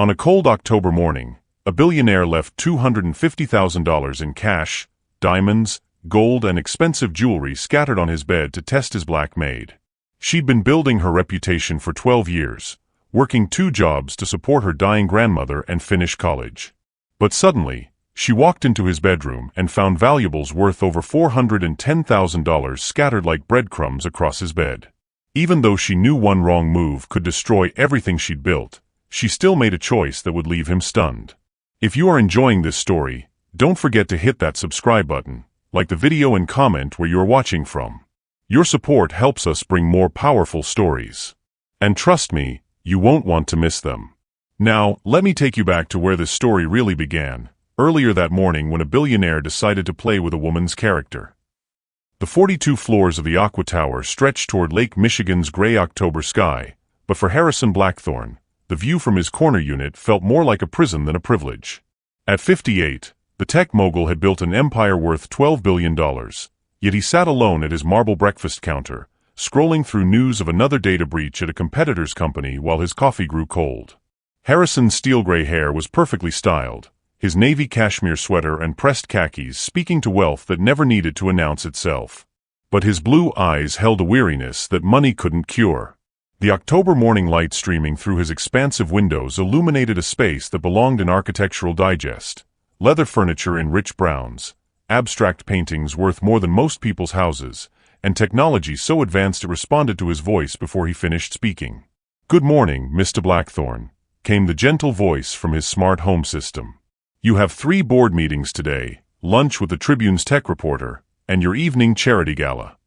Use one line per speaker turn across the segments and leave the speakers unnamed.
On a cold October morning, a billionaire left $250,000 in cash, diamonds, gold, and expensive jewelry scattered on his bed to test his black maid. She'd been building her reputation for 12 years, working 2 jobs to support her dying grandmother and finish college. But suddenly, she walked into his bedroom and found valuables worth over $410,000 scattered like breadcrumbs across his bed. Even though she knew one wrong move could destroy everything she'd built, she still made a choice that would leave him stunned. If you are enjoying this story, don't forget to hit that subscribe button, like the video, and comment where you are watching from. Your support helps us bring more powerful stories. And trust me, you won't want to miss them. Now, let me take you back to where this story really began, earlier that morning when a billionaire decided to play with a woman's character. The 42 floors of the Aqua Tower stretched toward Lake Michigan's gray October sky, but for Harrison Blackthorne, the view from his corner unit felt more like a prison than a privilege. At 58, the tech mogul had built an empire worth $12 billion, yet he sat alone at his marble breakfast counter, scrolling through news of another data breach at a competitor's company while his coffee grew cold. Harrison's steel-gray hair was perfectly styled, his navy cashmere sweater and pressed khakis speaking to wealth that never needed to announce itself. But his blue eyes held a weariness that money couldn't cure. The October morning light streaming through his expansive windows illuminated a space that belonged in Architectural Digest: leather furniture in rich browns, abstract paintings worth more than most people's houses, and technology so advanced it responded to his voice before he finished speaking. "Good morning, Mr. Blackthorne," came the gentle voice from his smart home system. "You have 3 board meetings today, lunch with the Tribune's tech reporter, and your evening charity gala."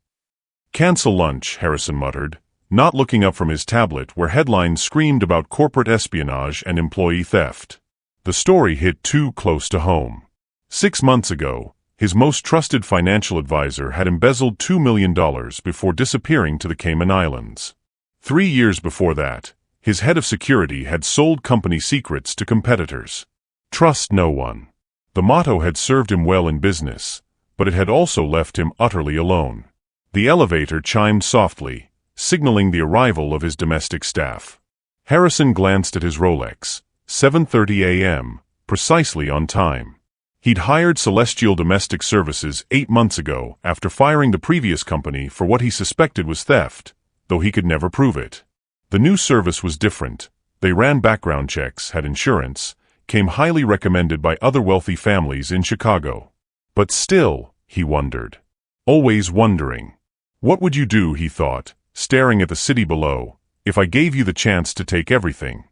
"Cancel lunch," Harrison muttered, not looking up from his tablet where headlines screamed about corporate espionage and employee theft. The story hit too close to home. 6 months ago, his most trusted financial advisor had embezzled $2 million before disappearing to the Cayman Islands. 3 years before that, his head of security had sold company secrets to competitors. Trust no one. The motto had served him well in business, but it had also left him utterly alone. The elevator chimed softly, signaling the arrival of his domestic staff. Harrison glanced at his Rolex. 7:30 a.m., precisely on time. He'd hired Celestial Domestic Services 8 months ago after firing the previous company for what he suspected was theft, though he could never prove it. The new service was different. They ran background checks, had insurance, came highly recommended by other wealthy families in Chicago. But still, he wondered. Always wondering. What would you do, he thought, staring at the city below, if I gave you the chance to take everything?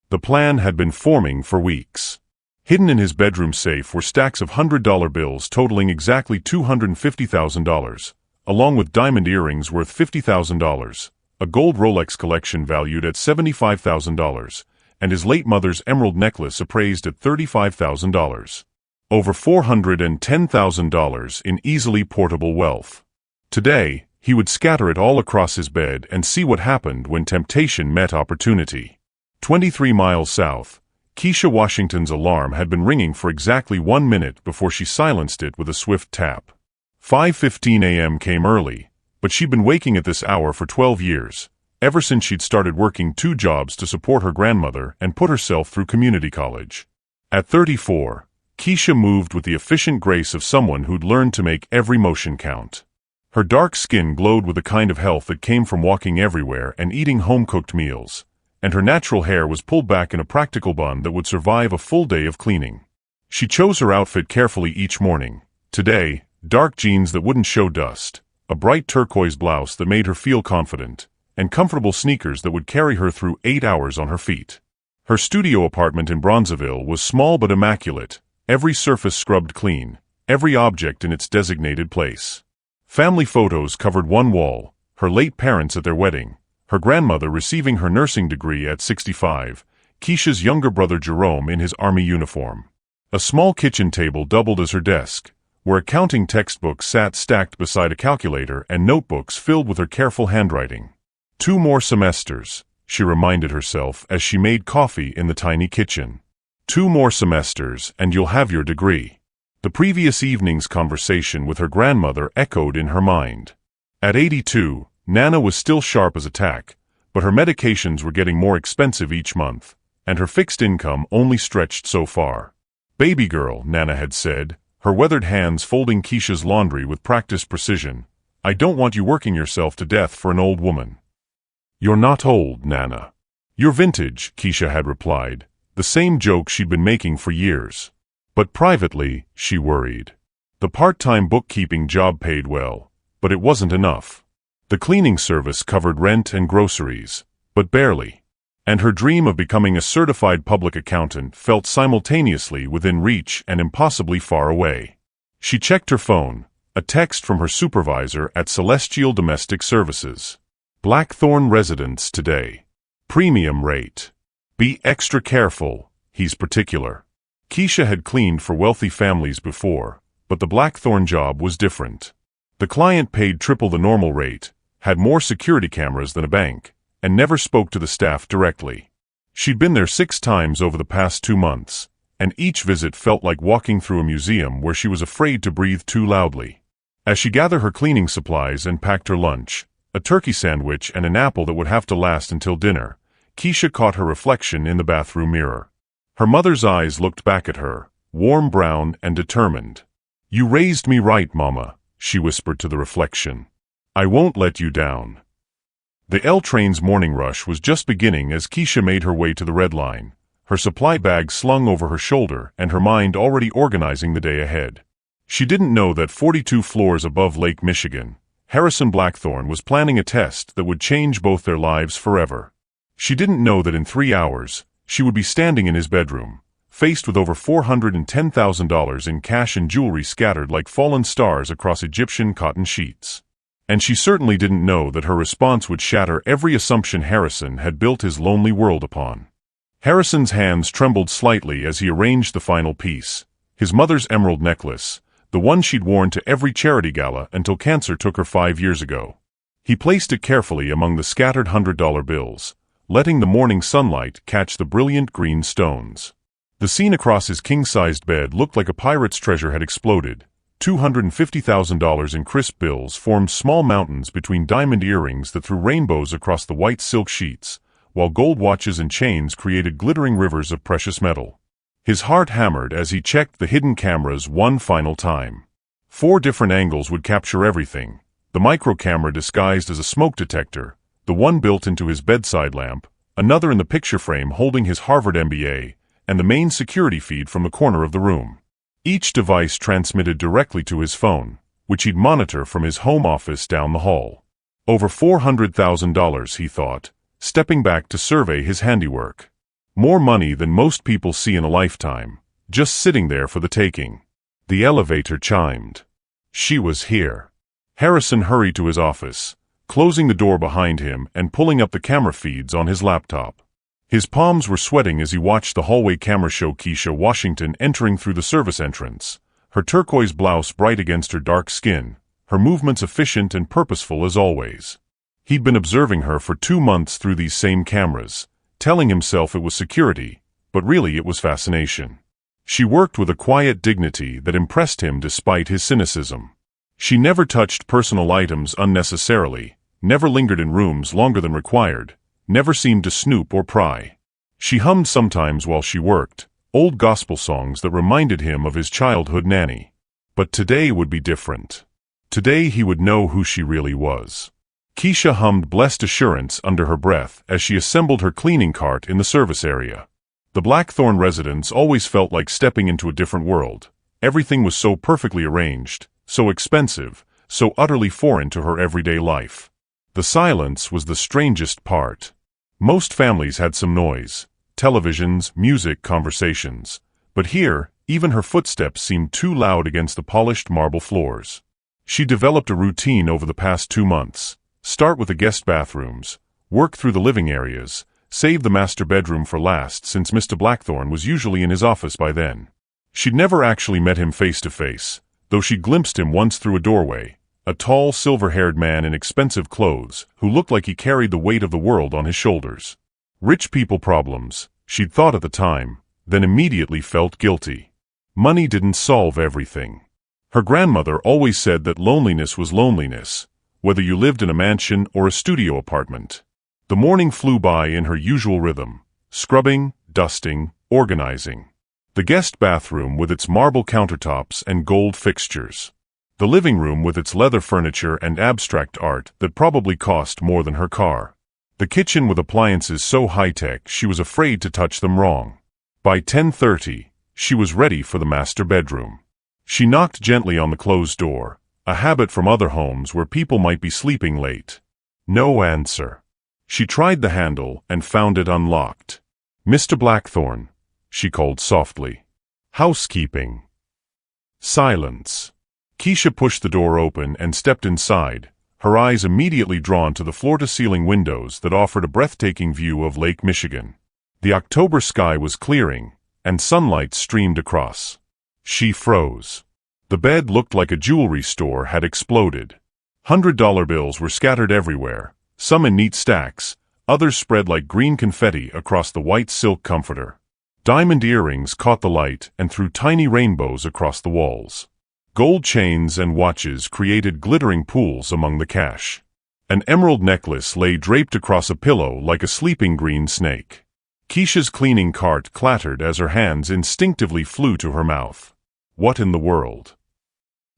The plan had been forming for weeks. Hidden in his bedroom safe were stacks of $100 bills totaling exactly $250,000, along with diamond earrings worth $50,000, a gold Rolex collection valued at $75,000, and his late mother's emerald necklace appraised at $35,000. Over $410,000 in easily portable wealth. Today, he would scatter it all across his bed and see what happened when temptation met opportunity. 23 miles south, Kesha Washington's alarm had been ringing for exactly 1 minute before she silenced it with a swift tap. 5:15 a.m. came early, but she'd been waking at this hour for 12 years, ever since she'd started working 2 jobs to support her grandmother and put herself through community college. At 34, Kesha moved with the efficient grace of someone who'd learned to make every motion count. Her dark skin glowed with the kind of health that came from walking everywhere and eating home-cooked meals, and her natural hair was pulled back in a practical bun that would survive a full day of cleaning. She chose her outfit carefully each morning. Today, dark jeans that wouldn't show dust, a bright turquoise blouse that made her feel confident, and comfortable sneakers that would carry her through 8 hours on her feet. Her studio apartment in Bronzeville was small but immaculate, every surface scrubbed clean, every object in its designated place. Family photos covered one wall, her late parents at their wedding, her grandmother receiving her nursing degree at 65, Kesha's younger brother Jerome in his army uniform. A small kitchen table doubled as her desk, where accounting textbooks sat stacked beside a calculator and notebooks filled with her careful handwriting. 2 more semesters, she reminded herself as she made coffee in the tiny kitchen. 2 more semesters and you'll have your degree. The previous evening's conversation with her grandmother echoed in her mind. At 82, Nana was still sharp as a tack, but her medications were getting more expensive each month, and her fixed income only stretched so far. "Baby girl," Nana had said, her weathered hands folding Kesha's laundry with practiced precision, "I don't want you working yourself to death for an old woman." "You're not old, Nana. You're vintage," Kesha had replied, the same joke she'd been making for years. But privately, she worried. The part-time bookkeeping job paid well, but it wasn't enough. The cleaning service covered rent and groceries, but barely. And her dream of becoming a certified public accountant felt simultaneously within reach and impossibly far away. She checked her phone, a text from her supervisor at Celestial Domestic Services. "Blackthorn residents today. Premium rate. Be extra careful, he's particular." Kesha had cleaned for wealthy families before, but the Blackthorn job was different. The client paid triple the normal rate, had more security cameras than a bank, and never spoke to the staff directly. She'd been there 6 times over the past 2 months, and each visit felt like walking through a museum where she was afraid to breathe too loudly. As she gathered her cleaning supplies and packed her lunch, a turkey sandwich and an apple that would have to last until dinner, Kesha caught her reflection in the bathroom mirror. Her mother's eyes looked back at her, warm brown and determined. "You raised me right, Mama," she whispered to the reflection. "I won't let you down." The L train's morning rush was just beginning as Kesha made her way to the Red Line, her supply bag slung over her shoulder and her mind already organizing the day ahead. She didn't know that 42 floors above Lake Michigan, Harrison Blackthorn was planning a test that would change both their lives forever. She didn't know that in 3 hours, she would be standing in his bedroom, faced with over $410,000 in cash and jewelry scattered like fallen stars across Egyptian cotton sheets. And she certainly didn't know that her response would shatter every assumption Harrison had built his lonely world upon. Harrison's hands trembled slightly as he arranged the final piece, his mother's emerald necklace, the one she'd worn to every charity gala until cancer took her 5 years ago. He placed it carefully among the scattered $100 bills, letting the morning sunlight catch the brilliant green stones. The scene across his king-sized bed looked like a pirate's treasure had exploded. $250,000 in crisp bills formed small mountains between diamond earrings that threw rainbows across the white silk sheets, while gold watches and chains created glittering rivers of precious metal. His heart hammered as he checked the hidden cameras one final time. 4 different angles would capture everything: the micro camera disguised as a smoke detector, the one built into his bedside lamp, another in the picture frame holding his Harvard MBA, and the main security feed from the corner of the room. Each device transmitted directly to his phone, which he'd monitor from his home office down the hall. Over $400,000, he thought, stepping back to survey his handiwork. More money than most people see in a lifetime, just sitting there for the taking. The elevator chimed. She was here. Harrison hurried to his office, closing the door behind him and pulling up the camera feeds on his laptop. His palms were sweating as he watched the hallway camera show Kesha Washington entering through the service entrance, her turquoise blouse bright against her dark skin, her movements efficient and purposeful as always. He'd been observing her for 2 months through these same cameras, telling himself it was security, but really it was fascination. She worked with a quiet dignity that impressed him despite his cynicism. She never touched personal items unnecessarily, never lingered in rooms longer than required, never seemed to snoop or pry. She hummed sometimes while she worked, old gospel songs that reminded him of his childhood nanny. But today would be different. Today he would know who she really was. Kesha hummed Blessed Assurance under her breath as she assembled her cleaning cart in the service area. The Blackthorn residence always felt like stepping into a different world. Everything was so perfectly arranged, so expensive, so utterly foreign to her everyday life. The silence was the strangest part. Most families had some noise, televisions, music, conversations. But here, even her footsteps seemed too loud against the polished marble floors. She developed a routine over the past 2 months. Start with the guest bathrooms, work through the living areas, save the master bedroom for last since Mr. Blackthorn was usually in his office by then. She'd never actually met him face to face, though she glimpsed him once through a doorway, a tall, silver-haired man in expensive clothes who looked like he carried the weight of the world on his shoulders. Rich people problems, she'd thought at the time, then immediately felt guilty. Money didn't solve everything. Her grandmother always said that loneliness was loneliness, whether you lived in a mansion or a studio apartment. The morning flew by in her usual rhythm, scrubbing, dusting, organizing. The guest bathroom with its marble countertops and gold fixtures. The living room with its leather furniture and abstract art that probably cost more than her car. The kitchen with appliances so high-tech she was afraid to touch them wrong. By 10:30, she was ready for the master bedroom. She knocked gently on the closed door, a habit from other homes where people might be sleeping late. No answer. She tried the handle and found it unlocked. "Mr. Blackthorne," she called softly. "Housekeeping." Silence. Kesha pushed the door open and stepped inside, her eyes immediately drawn to the floor-to-ceiling windows that offered a breathtaking view of Lake Michigan. The October sky was clearing, and sunlight streamed across. She froze. The bed looked like a jewelry store had exploded. $100 bills were scattered everywhere, some in neat stacks, others spread like green confetti across the white silk comforter. Diamond earrings caught the light and threw tiny rainbows across the walls. Gold chains and watches created glittering pools among the cash. An emerald necklace lay draped across a pillow like a sleeping green snake. Kesha's cleaning cart clattered as her hands instinctively flew to her mouth. What in the world?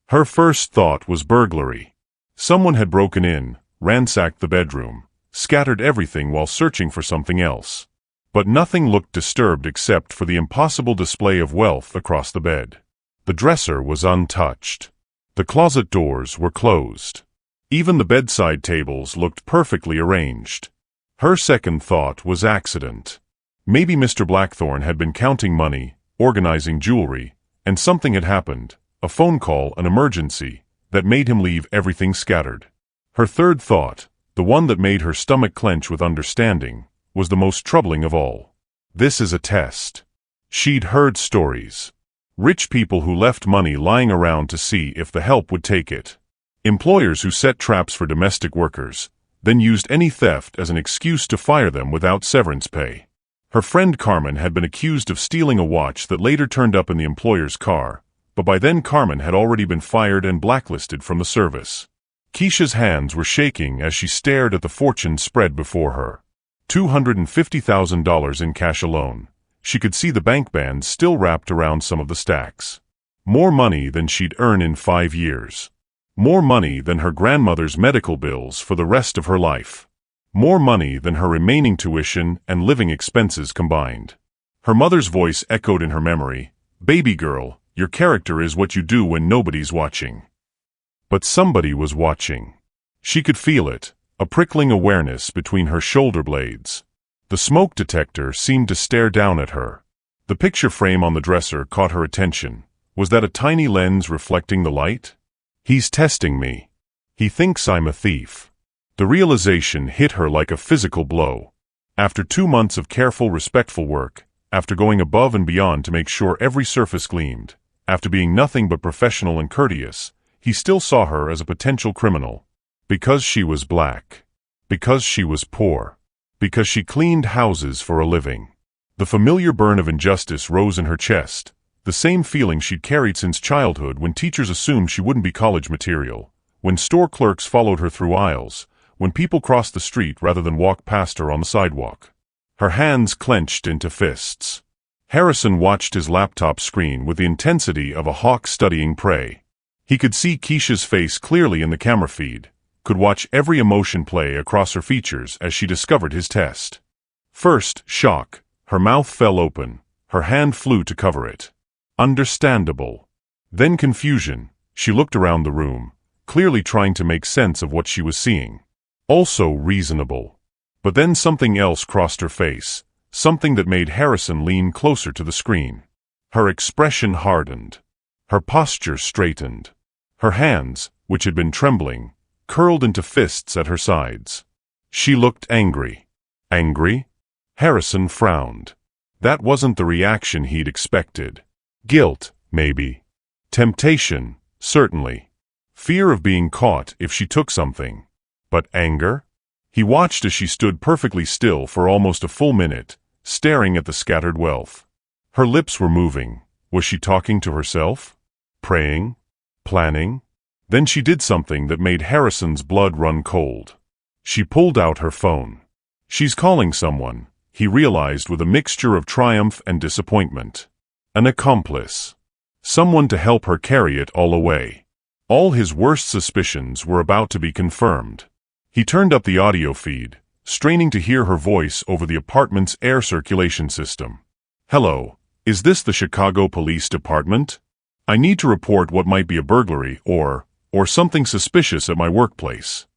Her first thought was burglary. Someone had broken in, ransacked the bedroom, scattered everything while searching for something else. But nothing looked disturbed except for the impossible display of wealth across the bed. The dresser was untouched. The closet doors were closed. Even the bedside tables looked perfectly arranged. Her second thought was accident. Maybe Mr. Blackthorne had been counting money, organizing jewelry, and something had happened, a phone call, an emergency, that made him leave everything scattered. Her third thought, the one that made her stomach clench with understanding, was the most troubling of all. This is a test. She'd heard stories. Rich people who left money lying around to see if the help would take it. Employers who set traps for domestic workers, then used any theft as an excuse to fire them without severance pay. Her friend Carmen had been accused of stealing a watch that later turned up in the employer's car, but by then Carmen had already been fired and blacklisted from the service. Kesha's hands were shaking as she stared at the fortune spread before her. $250,000 in cash alone. She could see the bank bands still wrapped around some of the stacks. More money than she'd earn in 5 years. More money than her grandmother's medical bills for the rest of her life. More money than her remaining tuition and living expenses combined. Her mother's voice echoed in her memory, "Baby girl, your character is what you do when nobody's watching." But somebody was watching. She could feel it, a prickling awareness between her shoulder blades. The smoke detector seemed to stare down at her. The picture frame on the dresser caught her attention. Was that a tiny lens reflecting the light? "He's testing me. He thinks I'm a thief." The realization hit her like a physical blow. After 2 months of careful, respectful work, after going above and beyond to make sure every surface gleamed, after being nothing but professional and courteous, he still saw her as a potential criminal. Because she was black. Because she was poor. Because she cleaned houses for a living. The familiar burn of injustice rose in her chest, the same feeling she'd carried since childhood when teachers assumed she wouldn't be college material, when store clerks followed her through aisles, when people crossed the street rather than walk past her on the sidewalk. Her hands clenched into fists. Harrison watched his laptop screen with the intensity of a hawk studying prey. He could see Kesha's face clearly in the camera feed, could watch every emotion play across her features as she discovered his test. First, shock. Her mouth fell open. Her hand flew to cover it. Understandable. Then confusion. She looked around the room, clearly trying to make sense of what she was seeing. Also reasonable. But then something else crossed her face, something that made Harrison lean closer to the screen. Her expression hardened. Her posture straightened. Her hands, which had been trembling, curled into fists at her sides. She looked angry. Angry? Harrison frowned. That wasn't the reaction he'd expected. Guilt, maybe. Temptation, certainly. Fear of being caught if she took something. But anger? He watched as she stood perfectly still for almost a full minute, staring at the scattered wealth. Her lips were moving. Was she talking to herself? Praying? Planning? Then she did something that made Harrison's blood run cold. She pulled out her phone. She's calling someone, he realized with a mixture of triumph and disappointment. An accomplice. Someone to help her carry it all away. All his worst suspicions were about to be confirmed. He turned up the audio feed, straining to hear her voice over the apartment's air circulation system. "Hello, is this the Chicago Police Department? I need to report what might be a burglary or something suspicious at my workplace."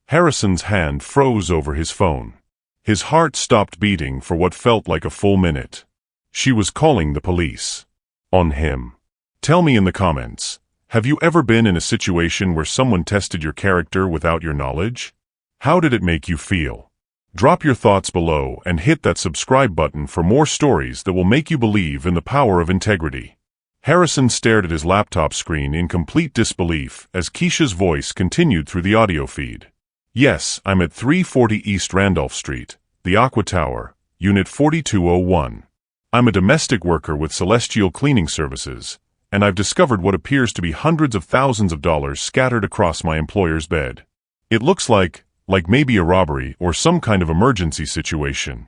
Harrison's hand froze over his phone. His heart stopped beating for what felt like a full minute. She was calling the police. On him. Tell me in the comments, have you ever been in a situation where someone tested your character without your knowledge? How did it make you feel? Drop your thoughts below and hit that subscribe button for more stories that will make you believe in the power of integrity. Harrison stared at his laptop screen in complete disbelief as Kesha's voice continued through the audio feed. "Yes, I'm at 340 East Randolph Street, the Aqua Tower, Unit 4201. I'm a domestic worker with Celestial Cleaning Services, and I've discovered what appears to be hundreds of thousands of dollars scattered across my employer's bed. It looks like maybe a robbery or some kind of emergency situation."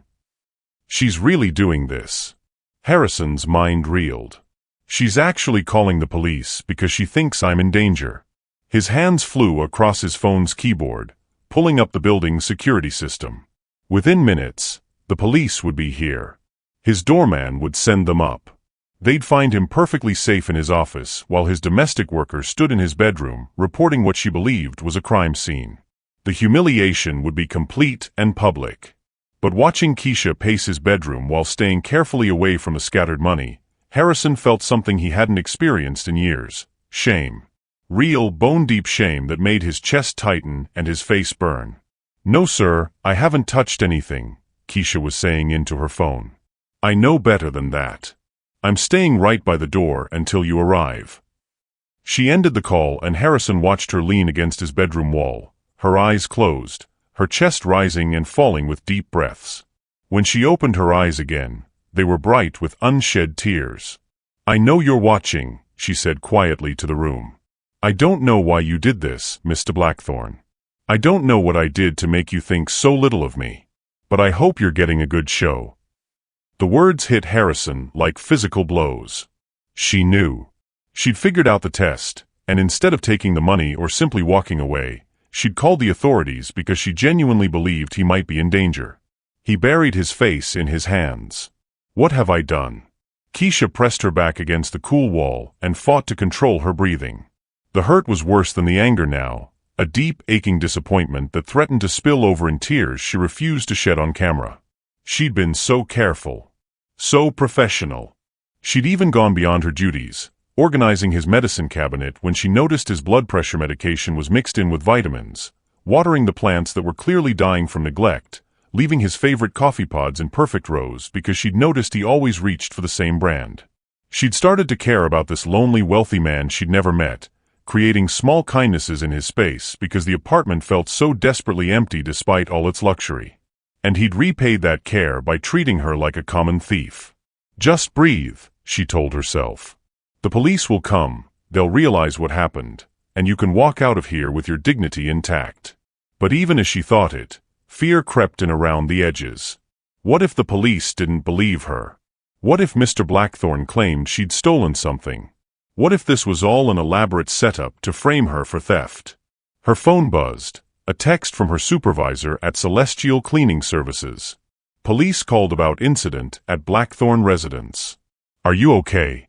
She's really doing this. Harrison's mind reeled. She's actually calling the police because she thinks I'm in danger. His hands flew across his phone's keyboard, pulling up the building's security system. Within minutes, the police would be here. His doorman would send them up. They'd find him perfectly safe in his office while his domestic worker stood in his bedroom reporting what she believed was a crime scene. The humiliation would be complete and public. But watching Kesha pace his bedroom while staying carefully away from the scattered money, Harrison felt something he hadn't experienced in years: shame. Real, bone-deep shame that made his chest tighten and his face burn. "No, sir, I haven't touched anything," Kesha was saying into her phone. "I know better than that. I'm staying right by the door until you arrive." She ended the call and Harrison watched her lean against his bedroom wall, her eyes closed, her chest rising and falling with deep breaths. When she opened her eyes again, they were bright with unshed tears. "I know you're watching," she said quietly to the room. "I don't know why you did this, Mr. Blackthorne. I don't know what I did to make you think so little of me. But I hope you're getting a good show." The words hit Harrison like physical blows. She knew. She'd figured out the test, and instead of taking the money or simply walking away, she'd called the authorities because she genuinely believed he might be in danger. He buried his face in his hands. "What have I done?" Kesha pressed her back against the cool wall and fought to control her breathing. The hurt was worse than the anger now, a deep, aching disappointment that threatened to spill over in tears she refused to shed on camera. She'd been so careful, so professional. She'd even gone beyond her duties, organizing his medicine cabinet when she noticed his blood pressure medication was mixed in with vitamins, watering the plants that were clearly dying from neglect, leaving his favorite coffee pods in perfect rows because she'd noticed he always reached for the same brand. She'd started to care about this lonely, wealthy man she'd never met, creating small kindnesses in his space because the apartment felt so desperately empty despite all its luxury. And he'd repaid that care by treating her like a common thief. "Just breathe," she told herself. "The police will come, they'll realize what happened, and you can walk out of here with your dignity intact." But even as she thought it, fear crept in around the edges. What if the police didn't believe her? What if Mr. Blackthorne claimed she'd stolen something? What if this was all an elaborate setup to frame her for theft? Her phone buzzed, a text from her supervisor at Celestial Cleaning Services. "Police called about incident at Blackthorne residence. Are you okay?"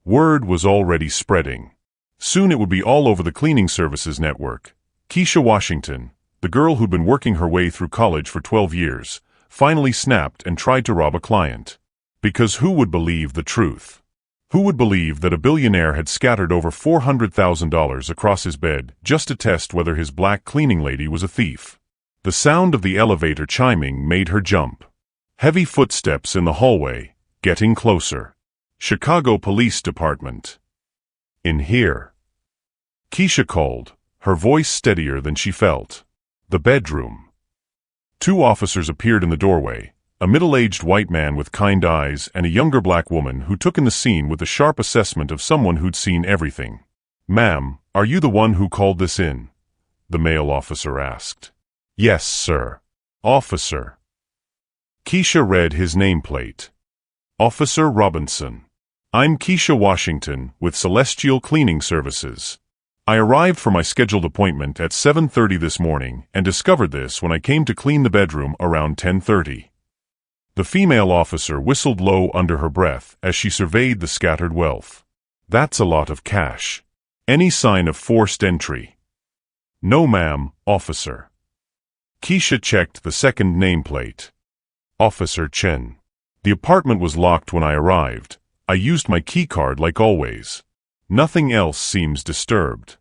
Word was already spreading. Soon it would be all over the cleaning services network. Kesha Washington, the girl who'd been working her way through college for 12 years, finally snapped and tried to rob a client. Because who would believe the truth? Who would believe that a billionaire had scattered over $400,000 across his bed just to test whether his black cleaning lady was a thief? The sound of the elevator chiming made her jump. Heavy footsteps in the hallway, getting closer. Chicago Police Department. "In here." Kesha called, her voice steadier than she felt. "The bedroom." Two officers appeared in the doorway, a middle-aged white man with kind eyes and a younger black woman who took in the scene with the sharp assessment of someone who'd seen everything. "Ma'am, are you the one who called this in?" the male officer asked. "Yes, sir." "Officer." Kesha read his nameplate. Officer Robinson. I'm Kesha Washington with Celestial Cleaning Services. I arrived for my scheduled appointment at 7:30 this morning and discovered this when I came to clean the bedroom around 10:30. The female officer whistled low under her breath as she surveyed the scattered wealth. That's a lot of cash. Any sign of forced entry? No, ma'am, officer. Kesha checked the second nameplate. Officer Chen. The apartment was locked when I arrived. I used my keycard like always. Nothing else seems disturbed.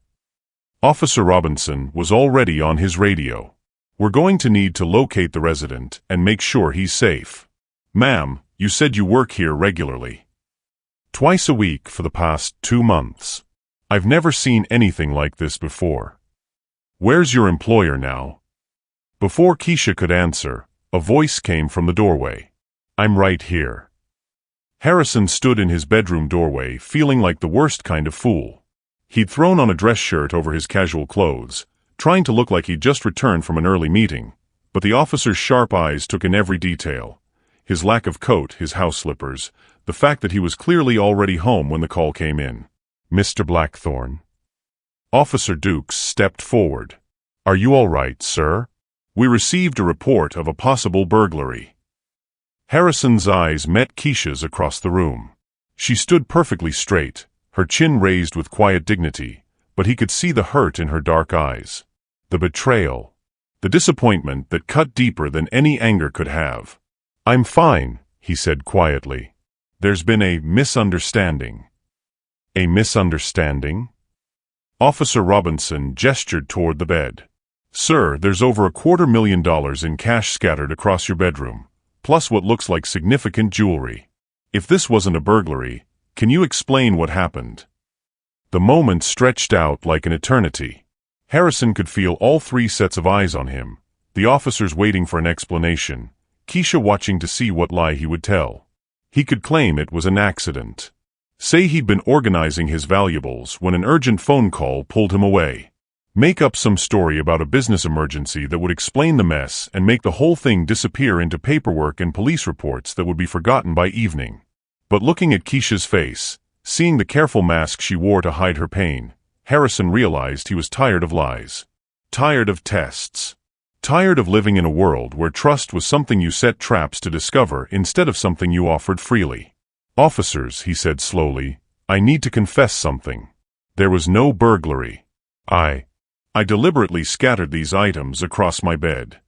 Officer Robinson was already on his radio. We're going to need to locate the resident and make sure he's safe. Ma'am, you said you work here regularly. Twice a week for the past 2 months. I've never seen anything like this before. Where's your employer now? Before Kesha could answer, a voice came from the doorway. I'm right here. Harrison stood in his bedroom doorway feeling like the worst kind of fool. He'd thrown on a dress shirt over his casual clothes, trying to look like he'd just returned from an early meeting, but the officer's sharp eyes took in every detail. His lack of coat, his house slippers, the fact that he was clearly already home when the call came in. Mr. Blackthorne. Officer Dukes stepped forward. Are you all right, sir? We received a report of a possible burglary. Harrison's eyes met Kesha's across the room. She stood perfectly straight, her chin raised with quiet dignity, but he could see the hurt in her dark eyes. The betrayal. The disappointment that cut deeper than any anger could have. I'm fine, he said quietly. There's been a misunderstanding. A misunderstanding? Officer Robinson gestured toward the bed. Sir, there's over $250,000 in cash scattered across your bedroom, plus what looks like significant jewelry. If this wasn't a burglary, can you explain what happened? The moment stretched out like an eternity. Harrison could feel all 3 sets of eyes on him, the officers waiting for an explanation, Kesha watching to see what lie he would tell. He could claim it was an accident. Say he'd been organizing his valuables when an urgent phone call pulled him away. Make up some story about a business emergency that would explain the mess and make the whole thing disappear into paperwork and police reports that would be forgotten by evening. But looking at Kesha's face, seeing the careful mask she wore to hide her pain, Harrison realized he was tired of lies. Tired of tests. Tired of living in a world where trust was something you set traps to discover instead of something you offered freely. Officers, he said slowly, I need to confess something. There was no burglary. I deliberately scattered these items across my bed.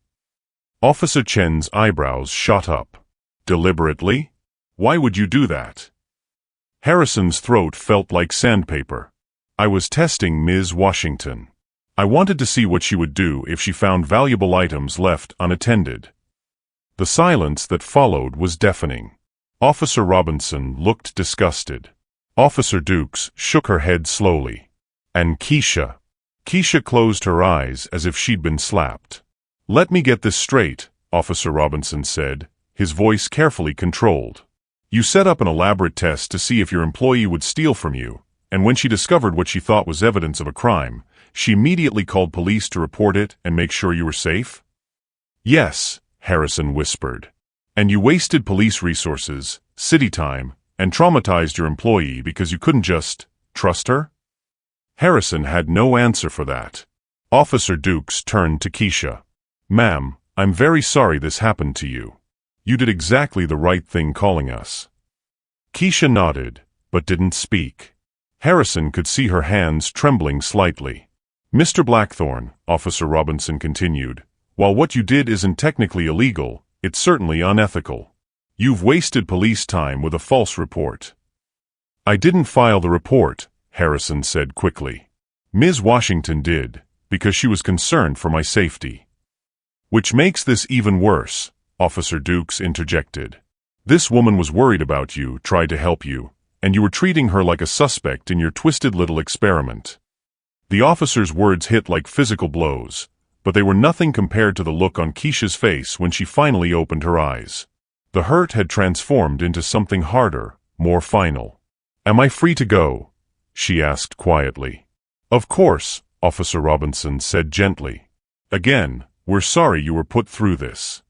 Officer Chen's eyebrows shot up. Deliberately? Why would you do that? Harrison's throat felt like sandpaper. I was testing Ms. Washington. I wanted to see what she would do if she found valuable items left unattended. The silence that followed was deafening. Officer Robinson looked disgusted. Officer Dukes shook her head slowly. And Kesha. Kesha closed her eyes as if she'd been slapped. Let me get this straight, Officer Robinson said, his voice carefully controlled. You set up an elaborate test to see if your employee would steal from you, and when she discovered what she thought was evidence of a crime, she immediately called police to report it and make sure you were safe? Yes, Harrison whispered. And you wasted police resources, city time, and traumatized your employee because you couldn't just trust her? Harrison had no answer for that. Officer Dukes turned to Kesha. Ma'am, I'm very sorry this happened to you. You did exactly the right thing calling us. Kesha nodded, but didn't speak. Harrison could see her hands trembling slightly. Mr. Blackthorne, Officer Robinson continued, while what you did isn't technically illegal, it's certainly unethical. You've wasted police time with a false report. I didn't file the report, Harrison said quickly. Ms. Washington did, because she was concerned for my safety. Which makes this even worse, Officer Dukes interjected. This woman was worried about you, tried to help you, and you were treating her like a suspect in your twisted little experiment. The officer's words hit like physical blows, but they were nothing compared to the look on Kesha's face when she finally opened her eyes. The hurt had transformed into something harder, more final. Am I free to go? She asked quietly. Of course, Officer Robinson said gently. Again, we're sorry you were put through this.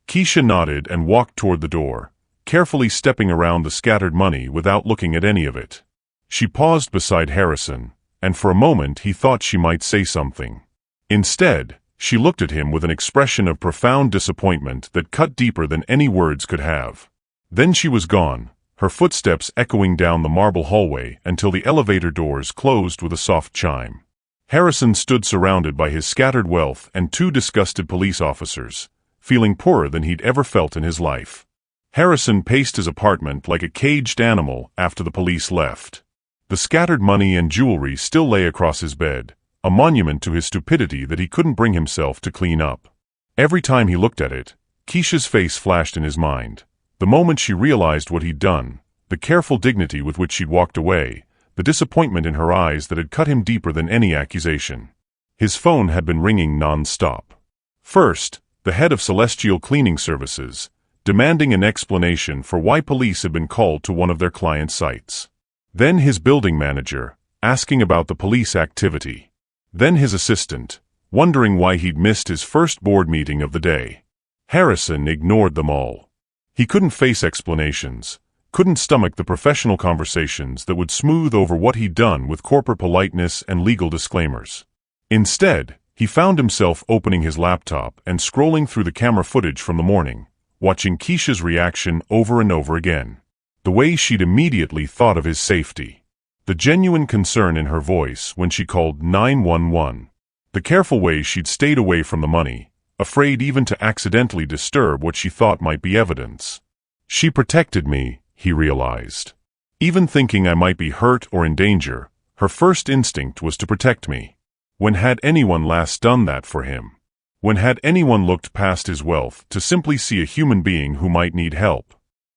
Kesha nodded and walked toward the door, carefully stepping around the scattered money without looking at any of it. She paused beside Harrison, and for a moment he thought she might say something. Instead, she looked at him with an expression of profound disappointment that cut deeper than any words could have. Then she was gone, her footsteps echoing down the marble hallway until the elevator doors closed with a soft chime. Harrison stood surrounded by his scattered wealth and two disgusted police officers, feeling poorer than he'd ever felt in his life. Harrison paced his apartment like a caged animal after the police left. The scattered money and jewelry still lay across his bed, a monument to his stupidity that he couldn't bring himself to clean up. Every time he looked at it, Kesha's face flashed in his mind. The moment she realized what he'd done, the careful dignity with which she'd walked away, the disappointment in her eyes that had cut him deeper than any accusation. His phone had been ringing non-stop. First, the head of Celestial Cleaning Services, demanding an explanation for why police had been called to one of their client sites. Then his building manager, asking about the police activity. Then his assistant, wondering why he'd missed his first board meeting of the day. Harrison ignored them all. He couldn't face explanations, couldn't stomach the professional conversations that would smooth over what he'd done with corporate politeness and legal disclaimers. Instead, he found himself opening his laptop and scrolling through the camera footage from the morning, watching Kesha's reaction over and over again. The way she'd immediately thought of his safety. The genuine concern in her voice when she called 911. The careful way she'd stayed away from the money, afraid even to accidentally disturb what she thought might be evidence. She protected me, he realized. Even thinking I might be hurt or in danger, her first instinct was to protect me. When had anyone last done that for him? When had anyone looked past his wealth to simply see a human being who might need help?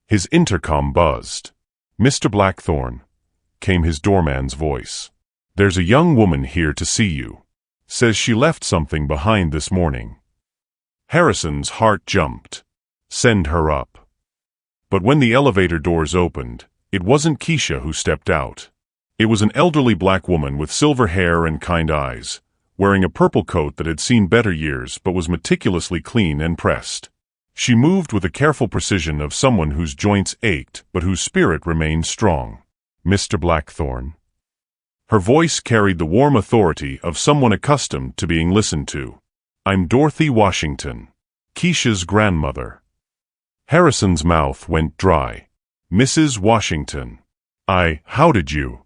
His intercom buzzed. "Mr. Blackthorne," came his doorman's voice. "There's a young woman here to see you. Says she left something behind this morning." Harrison's heart jumped. Send her up. But when the elevator doors opened, it wasn't Kesha who stepped out. It was an elderly black woman with silver hair and kind eyes, wearing a purple coat that had seen better years but was meticulously clean and pressed. She moved with the careful precision of someone whose joints ached but whose spirit remained strong. "Mr. Blackthorne." Her voice carried the warm authority of someone accustomed to being listened to. "I'm Dorothy Washington, Kesha's grandmother." Harrison's mouth went dry. "Mrs. Washington. How did you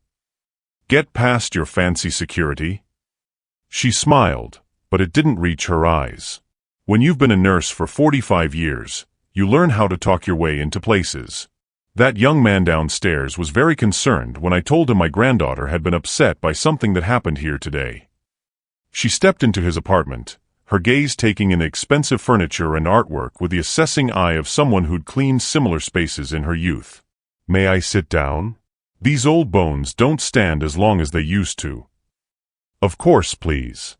get past your fancy security?" She smiled, but it didn't reach her eyes. When you've been a nurse for 45 years, you learn how to talk your way into places. That young man downstairs was very concerned when I told him my granddaughter had been upset by something that happened here today. She stepped into his apartment, her gaze taking in the expensive furniture and artwork with the assessing eye of someone who'd cleaned similar spaces in her youth. "May I sit down? These old bones don't stand as long as they used to." "Of course, please."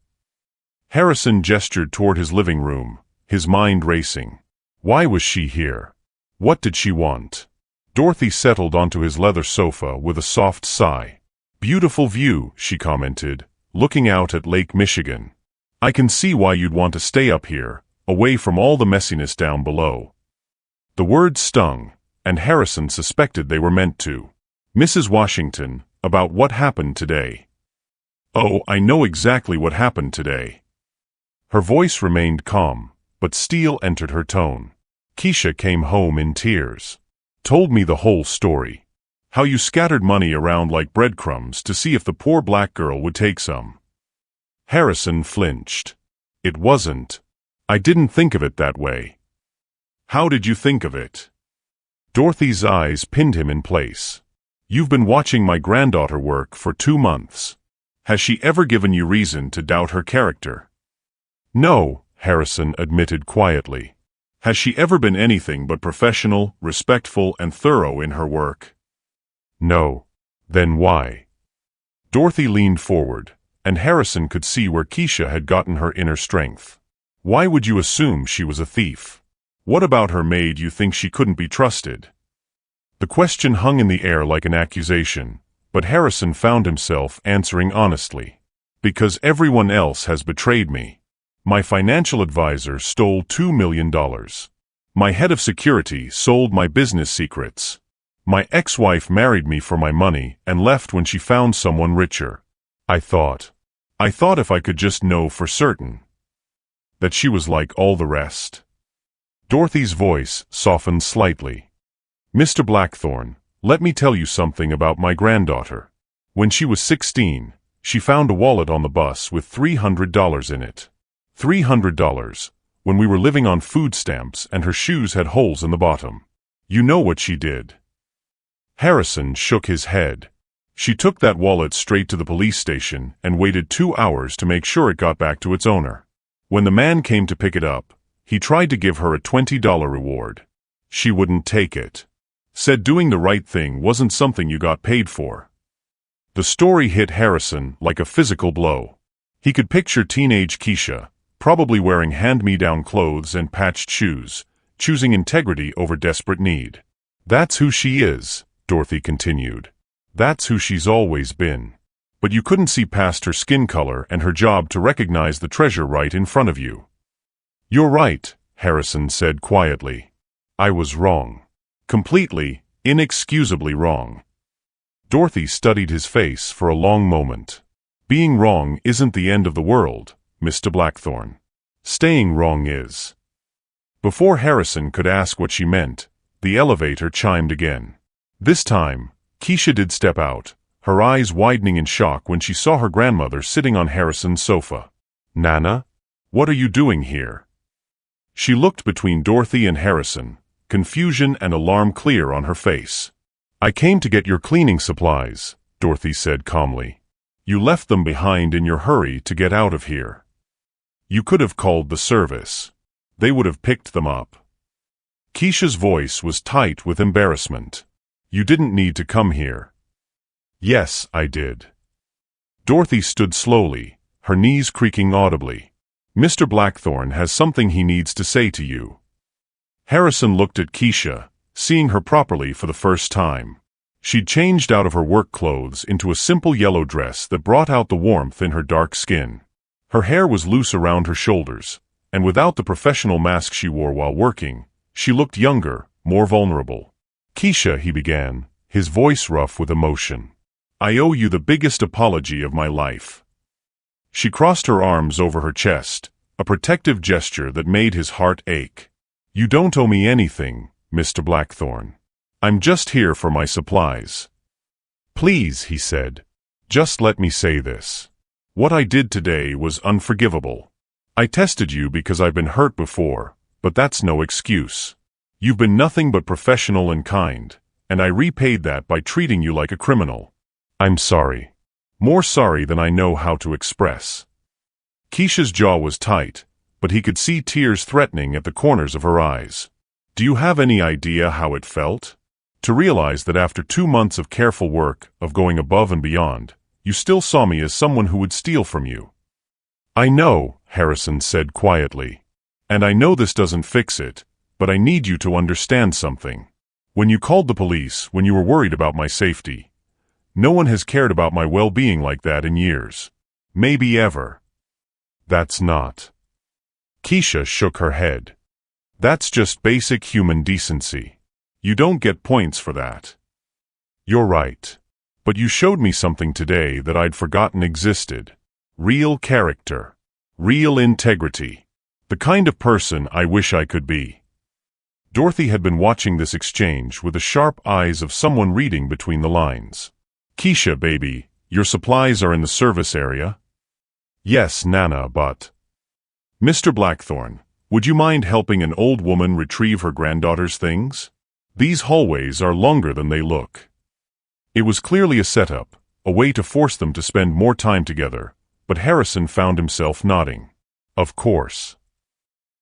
Harrison gestured toward his living room, his mind racing. Why was she here? What did she want? Dorothy settled onto his leather sofa with a soft sigh. "Beautiful view," she commented, looking out at Lake Michigan. "I can see why you'd want to stay up here, away from all the messiness down below." The words stung, and Harrison suspected they were meant to. "Mrs. Washington, about what happened today." "Oh, I know exactly what happened today." Her voice remained calm, but steel entered her tone. "Kesha came home in tears. Told me the whole story. How you scattered money around like breadcrumbs to see if the poor black girl would take some." Harrison flinched. "It wasn't. I didn't think of it that way." "How did you think of it?" Dorothy's eyes pinned him in place. "You've been watching my granddaughter work for 2 months. Has she ever given you reason to doubt her character?" "No," Harrison admitted quietly. "Has she ever been anything but professional, respectful, and thorough in her work?" "No." "Then why?" Dorothy leaned forward, and Harrison could see where Kesha had gotten her inner strength. "Why would you assume she was a thief? What about her made you think she couldn't be trusted?" The question hung in the air like an accusation, but Harrison found himself answering honestly. "Because everyone else has betrayed me. My financial advisor stole $2 million. My head of security sold my business secrets. My ex-wife married me for my money and left when she found someone richer. I thought if I could just know for certain that she was like all the rest. Dorothy's voice softened slightly. Mr. Blackthorne, let me tell you something about my granddaughter. When she was 16, she found a wallet on the bus with $300 in it. $300, when we were living on food stamps and her shoes had holes in the bottom. You know what she did? Harrison shook his head. She took that wallet straight to the police station and waited 2 hours to make sure it got back to its owner. When the man came to pick it up, he tried to give her a $20 reward. She wouldn't take it. Said doing the right thing wasn't something you got paid for. The story hit Harrison like a physical blow. He could picture teenage Kesha, probably wearing hand-me-down clothes and patched shoes, choosing integrity over desperate need. That's who she is, Dorothy continued. That's who she's always been. But you couldn't see past her skin color and her job to recognize the treasure right in front of you. You're right, Harrison said quietly. I was wrong. Completely, inexcusably wrong. Dorothy studied his face for a long moment. Being wrong isn't the end of the world, Mr. Blackthorne. Staying wrong is. Before Harrison could ask what she meant, the elevator chimed again. This time, Kesha did step out, her eyes widening in shock when she saw her grandmother sitting on Harrison's sofa. Nana? What are you doing here? She looked between Dorothy and Harrison, confusion and alarm clear on her face. I came to get your cleaning supplies, Dorothy said calmly. You left them behind in your hurry to get out of here. You could have called the service. They would have picked them up. Kesha's voice was tight with embarrassment. You didn't need to come here. Yes, I did. Dorothy stood slowly, her knees creaking audibly. Mr. Blackthorne has something he needs to say to you. Harrison looked at Kesha, seeing her properly for the first time. She'd changed out of her work clothes into a simple yellow dress that brought out the warmth in her dark skin. Her hair was loose around her shoulders, and without the professional mask she wore while working, she looked younger, more vulnerable. Kesha, he began, his voice rough with emotion. I owe you the biggest apology of my life. She crossed her arms over her chest, a protective gesture that made his heart ache. You don't owe me anything, Mr. Blackthorne. I'm just here for my supplies. Please, he said. Just let me say this. What I did today was unforgivable. I tested you because I've been hurt before, but that's no excuse. You've been nothing but professional and kind, and I repaid that by treating you like a criminal. I'm sorry. More sorry than I know how to express. Kesha's jaw was tight, but he could see tears threatening at the corners of her eyes. Do you have any idea how it felt? To realize that after 2 months of careful work, of going above and beyond, you still saw me as someone who would steal from you. I know, Harrison said quietly. And I know this doesn't fix it, but I need you to understand something. When you called the police, when you were worried about my safety, no one has cared about my well-being like that in years. Maybe ever. That's not. Kesha shook her head. That's just basic human decency. You don't get points for that. You're right. But you showed me something today that I'd forgotten existed. Real character. Real integrity. The kind of person I wish I could be. Dorothy had been watching this exchange with the sharp eyes of someone reading between the lines. Kesha, baby, your supplies are in the service area? Yes, Nana, but... Mr. Blackthorne, would you mind helping an old woman retrieve her granddaughter's things? These hallways are longer than they look. It was clearly a setup, a way to force them to spend more time together, but Harrison found himself nodding. Of course.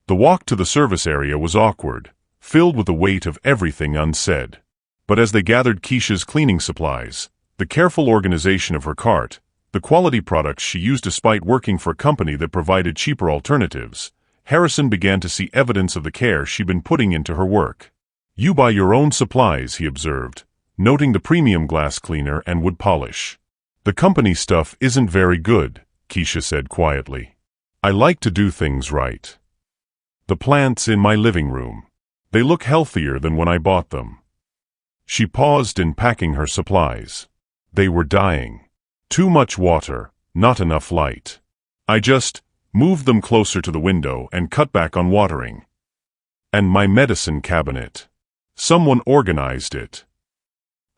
The walk to the service area was awkward, filled with the weight of everything unsaid. But as they gathered Kesha's cleaning supplies, the careful organization of her cart, the quality products she used despite working for a company that provided cheaper alternatives, Harrison began to see evidence of the care she'd been putting into her work. You buy your own supplies, he observed, noting the premium glass cleaner and wood polish. The company stuff isn't very good, Kesha said quietly. I like to do things right. The plant's in my living room. They look healthier than when I bought them." She paused in packing her supplies. They were dying. Too much water, not enough light. I just moved them closer to the window and cut back on watering. And my medicine cabinet. Someone organized it.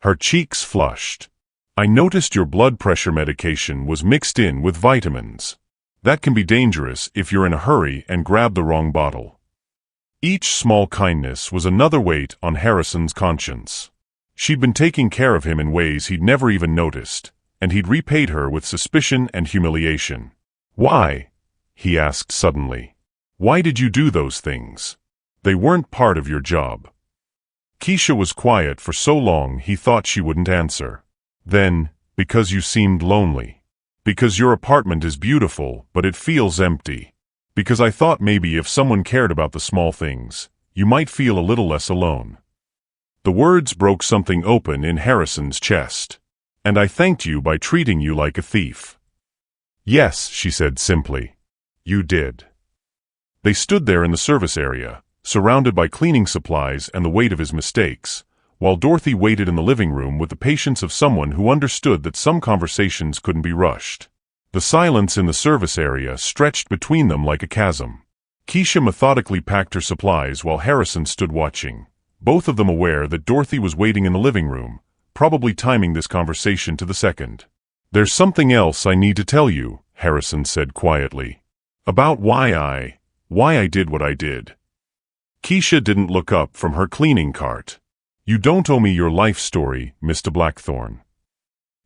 Her cheeks flushed. "I noticed your blood pressure medication was mixed in with vitamins. That can be dangerous if you're in a hurry and grab the wrong bottle." Each small kindness was another weight on Harrison's conscience. She'd been taking care of him in ways he'd never even noticed, and he'd repaid her with suspicion and humiliation. "Why?" he asked suddenly. "Why did you do those things? They weren't part of your job." Kesha was quiet for so long he thought she wouldn't answer. Then, "Because you seemed lonely. Because your apartment is beautiful, but it feels empty. Because I thought maybe if someone cared about the small things, you might feel a little less alone." The words broke something open in Harrison's chest. "And I thanked you by treating you like a thief." "Yes," she said simply. "You did." They stood there in the service area, surrounded by cleaning supplies and the weight of his mistakes, while Dorothy waited in the living room with the patience of someone who understood that some conversations couldn't be rushed. The silence in the service area stretched between them like a chasm. Kesha methodically packed her supplies while Harrison stood watching, both of them aware that Dorothy was waiting in the living room, probably timing this conversation to the second. "There's something else I need to tell you," Harrison said quietly. "About why I did what I did." Kesha didn't look up from her cleaning cart. "You don't owe me your life story, Mr. Blackthorne."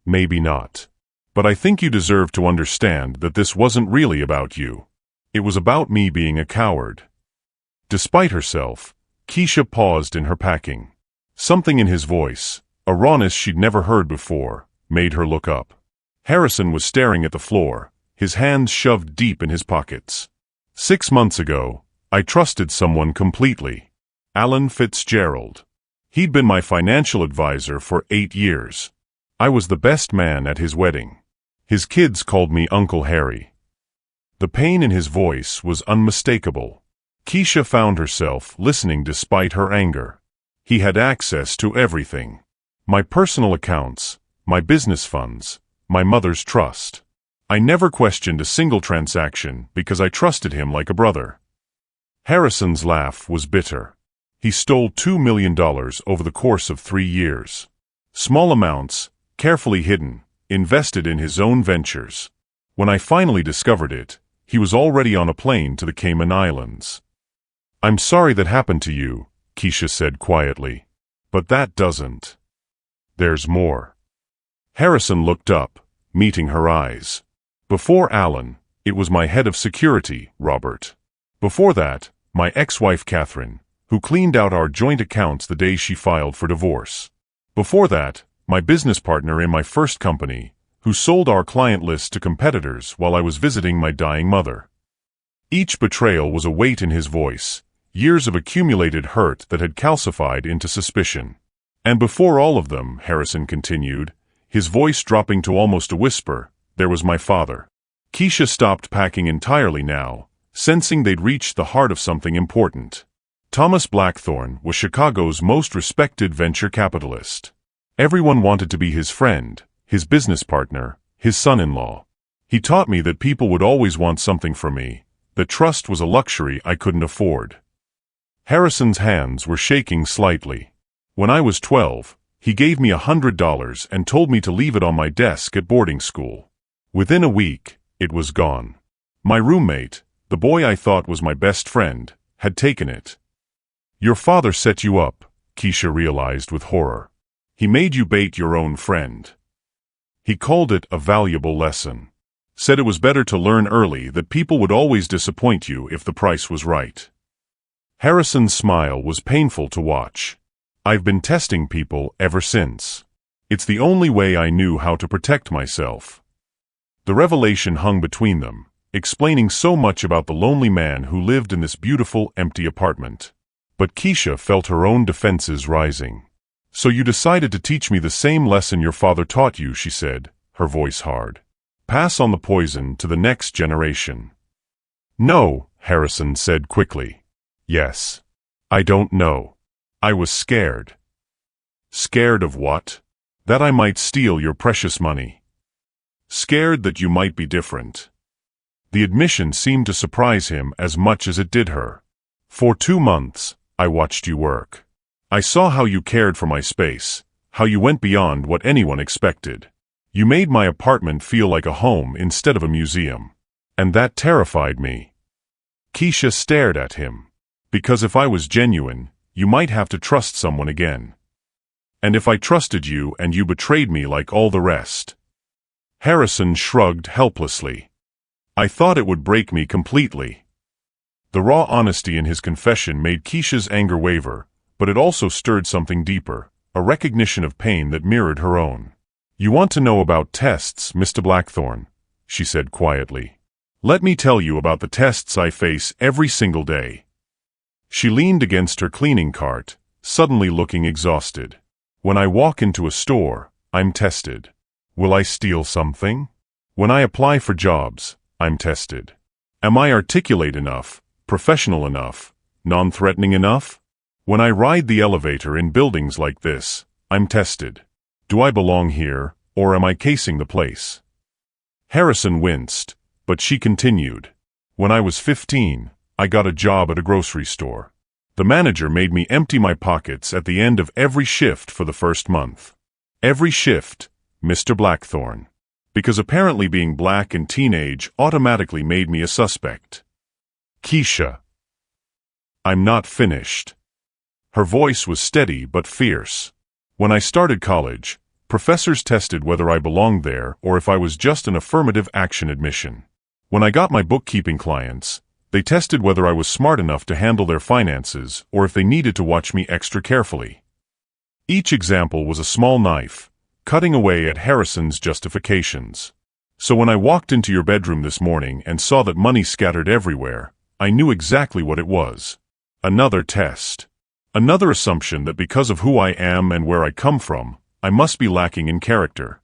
"Maybe not. But I think you deserve to understand that this wasn't really about you. It was about me being a coward." Despite herself, Kesha paused in her packing. Something in his voice, a rawness she'd never heard before, made her look up. Harrison was staring at the floor, his hands shoved deep in his pockets. "6 months ago, I trusted someone completely. Alan Fitzgerald. He'd been my financial advisor for 8 years. I was the best man at his wedding. His kids called me Uncle Harry." The pain in his voice was unmistakable. Kesha found herself listening despite her anger. "He had access to everything. My personal accounts, my business funds, my mother's trust. I never questioned a single transaction because I trusted him like a brother." Harrison's laugh was bitter. He stole $2 million over the course of 3 years. Small amounts, carefully hidden, invested in his own ventures. When I finally discovered it, he was already on a plane to the Cayman Islands. "I'm sorry that happened to you," Kesha said quietly. "But that doesn't. There's more." Harrison looked up, meeting her eyes. "Before Alan, it was my head of security, Robert. Before that, my ex-wife Catherine, who cleaned out our joint accounts the day she filed for divorce. Before that, my business partner in my first company, who sold our client list to competitors while I was visiting my dying mother." Each betrayal was a weight in his voice, years of accumulated hurt that had calcified into suspicion. "And before all of them," Harrison continued, his voice dropping to almost a whisper, "there was my father." Kesha stopped packing entirely now, sensing they'd reached the heart of something important. Thomas Blackthorne was Chicago's most respected venture capitalist. Everyone wanted to be his friend, his business partner, his son-in-law. "He taught me that people would always want something from me, that trust was a luxury I couldn't afford." Harrison's hands were shaking slightly. "When I was 12, he gave me $100 and told me to leave it on my desk at boarding school. Within a week, it was gone. My roommate, the boy I thought was my best friend, had taken it." "Your father set you up," Kesha realized with horror. "He made you bait your own friend. He called it a valuable lesson. Said it was better to learn early that people would always disappoint you if the price was right." Harrison's smile was painful to watch. "I've been testing people ever since. It's the only way I knew how to protect myself." The revelation hung between them, explaining so much about the lonely man who lived in this beautiful, empty apartment. But Kesha felt her own defenses rising. "So you decided to teach me the same lesson your father taught you," she said, her voice hard. "Pass on the poison to the next generation." "No," Harrison said quickly. "Yes. I don't know. I was scared. Scared of what? That I might steal your precious money. Scared that you might be different. The admission seemed to surprise him as much as it did her. For 2 months, I watched you work. I saw how you cared for my space, how you went beyond what anyone expected. You made my apartment feel like a home instead of a museum. And that terrified me. Kesha stared at him. Because if I was genuine, you might have to trust someone again. And if I trusted you and you betrayed me like all the rest. Harrison shrugged helplessly. I thought it would break me completely. The raw honesty in his confession made Kesha's anger waver, but it also stirred something deeper, a recognition of pain that mirrored her own. You want to know about tests, Mr. Blackthorne, she said quietly. Let me tell you about the tests I face every single day. She leaned against her cleaning cart, suddenly looking exhausted. When I walk into a store, I'm tested. Will I steal something? When I apply for jobs, I'm tested. Am I articulate enough, professional enough, non-threatening enough? When I ride the elevator in buildings like this, I'm tested. Do I belong here, or am I casing the place? Harrison winced, but she continued. When I was 15, I got a job at a grocery store. The manager made me empty my pockets at the end of every shift for the first month. Every shift, Mr. Blackthorne. Because apparently being black and teenage automatically made me a suspect. Kesha. I'm not finished. Her voice was steady but fierce. When I started college, professors tested whether I belonged there or if I was just an affirmative action admission. When I got my bookkeeping clients, they tested whether I was smart enough to handle their finances or if they needed to watch me extra carefully. Each example was a small knife, cutting away at Harrison's justifications. So when I walked into your bedroom this morning and saw that money scattered everywhere, I knew exactly what it was. Another test. Another assumption that because of who I am and where I come from, I must be lacking in character.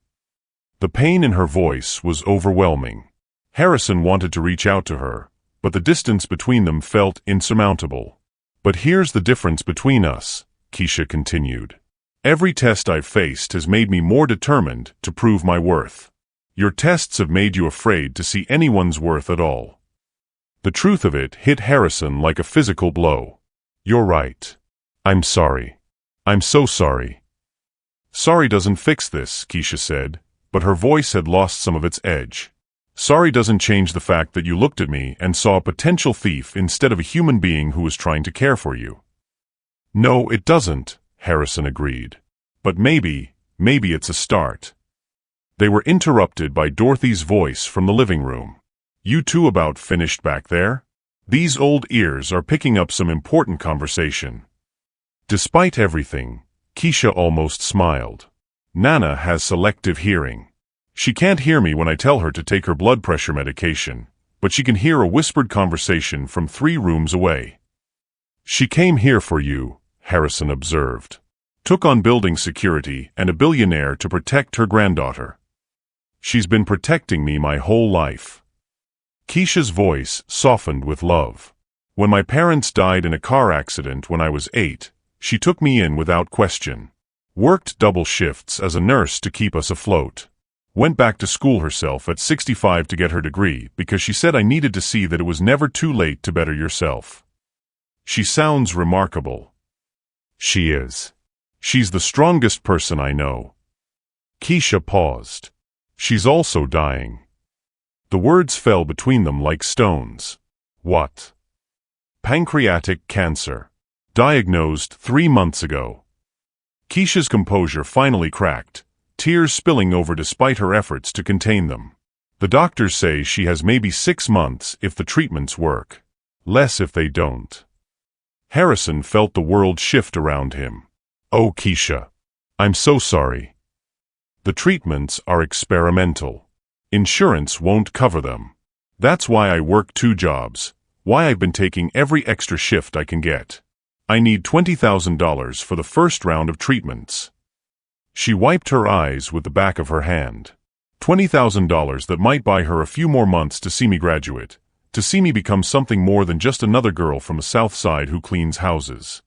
The pain in her voice was overwhelming. Harrison wanted to reach out to her, but the distance between them felt insurmountable. But here's the difference between us, Kesha continued. Every test I've faced has made me more determined to prove my worth. Your tests have made you afraid to see anyone's worth at all. The truth of it hit Harrison like a physical blow. You're right. I'm sorry. I'm so sorry. Sorry doesn't fix this, Kesha said, but her voice had lost some of its edge. Sorry doesn't change the fact that you looked at me and saw a potential thief instead of a human being who was trying to care for you. No, it doesn't, Harrison agreed. But maybe it's a start. They were interrupted by Dorothy's voice from the living room. You two about finished back there? These old ears are picking up some important conversation. Despite everything, Kesha almost smiled. Nana has selective hearing. She can't hear me when I tell her to take her blood pressure medication, but she can hear a whispered conversation from 3 rooms away. She came here for you, Harrison observed. Took on building security and a billionaire to protect her granddaughter. She's been protecting me my whole life. Kesha's voice softened with love. When my parents died in a car accident when I was 8, she took me in without question. Worked double shifts as a nurse to keep us afloat. Went back to school herself at 65 to get her degree because she said I needed to see that it was never too late to better yourself. She sounds remarkable. She is. She's the strongest person I know. Kesha paused. She's also dying. The words fell between them like stones. What? Pancreatic cancer. Diagnosed 3 months ago. Kesha's composure finally cracked, tears spilling over despite her efforts to contain them. The doctors say she has maybe 6 months if the treatments work. Less if they don't. Harrison felt the world shift around him. Oh, Kesha. I'm so sorry. The treatments are experimental. Insurance won't cover them. That's why I work 2 jobs, why I've been taking every extra shift I can get. I need $20,000 for the first round of treatments. She wiped her eyes with the back of her hand. $20,000 that might buy her a few more months to see me graduate, to see me become something more than just another girl from the South Side who cleans houses.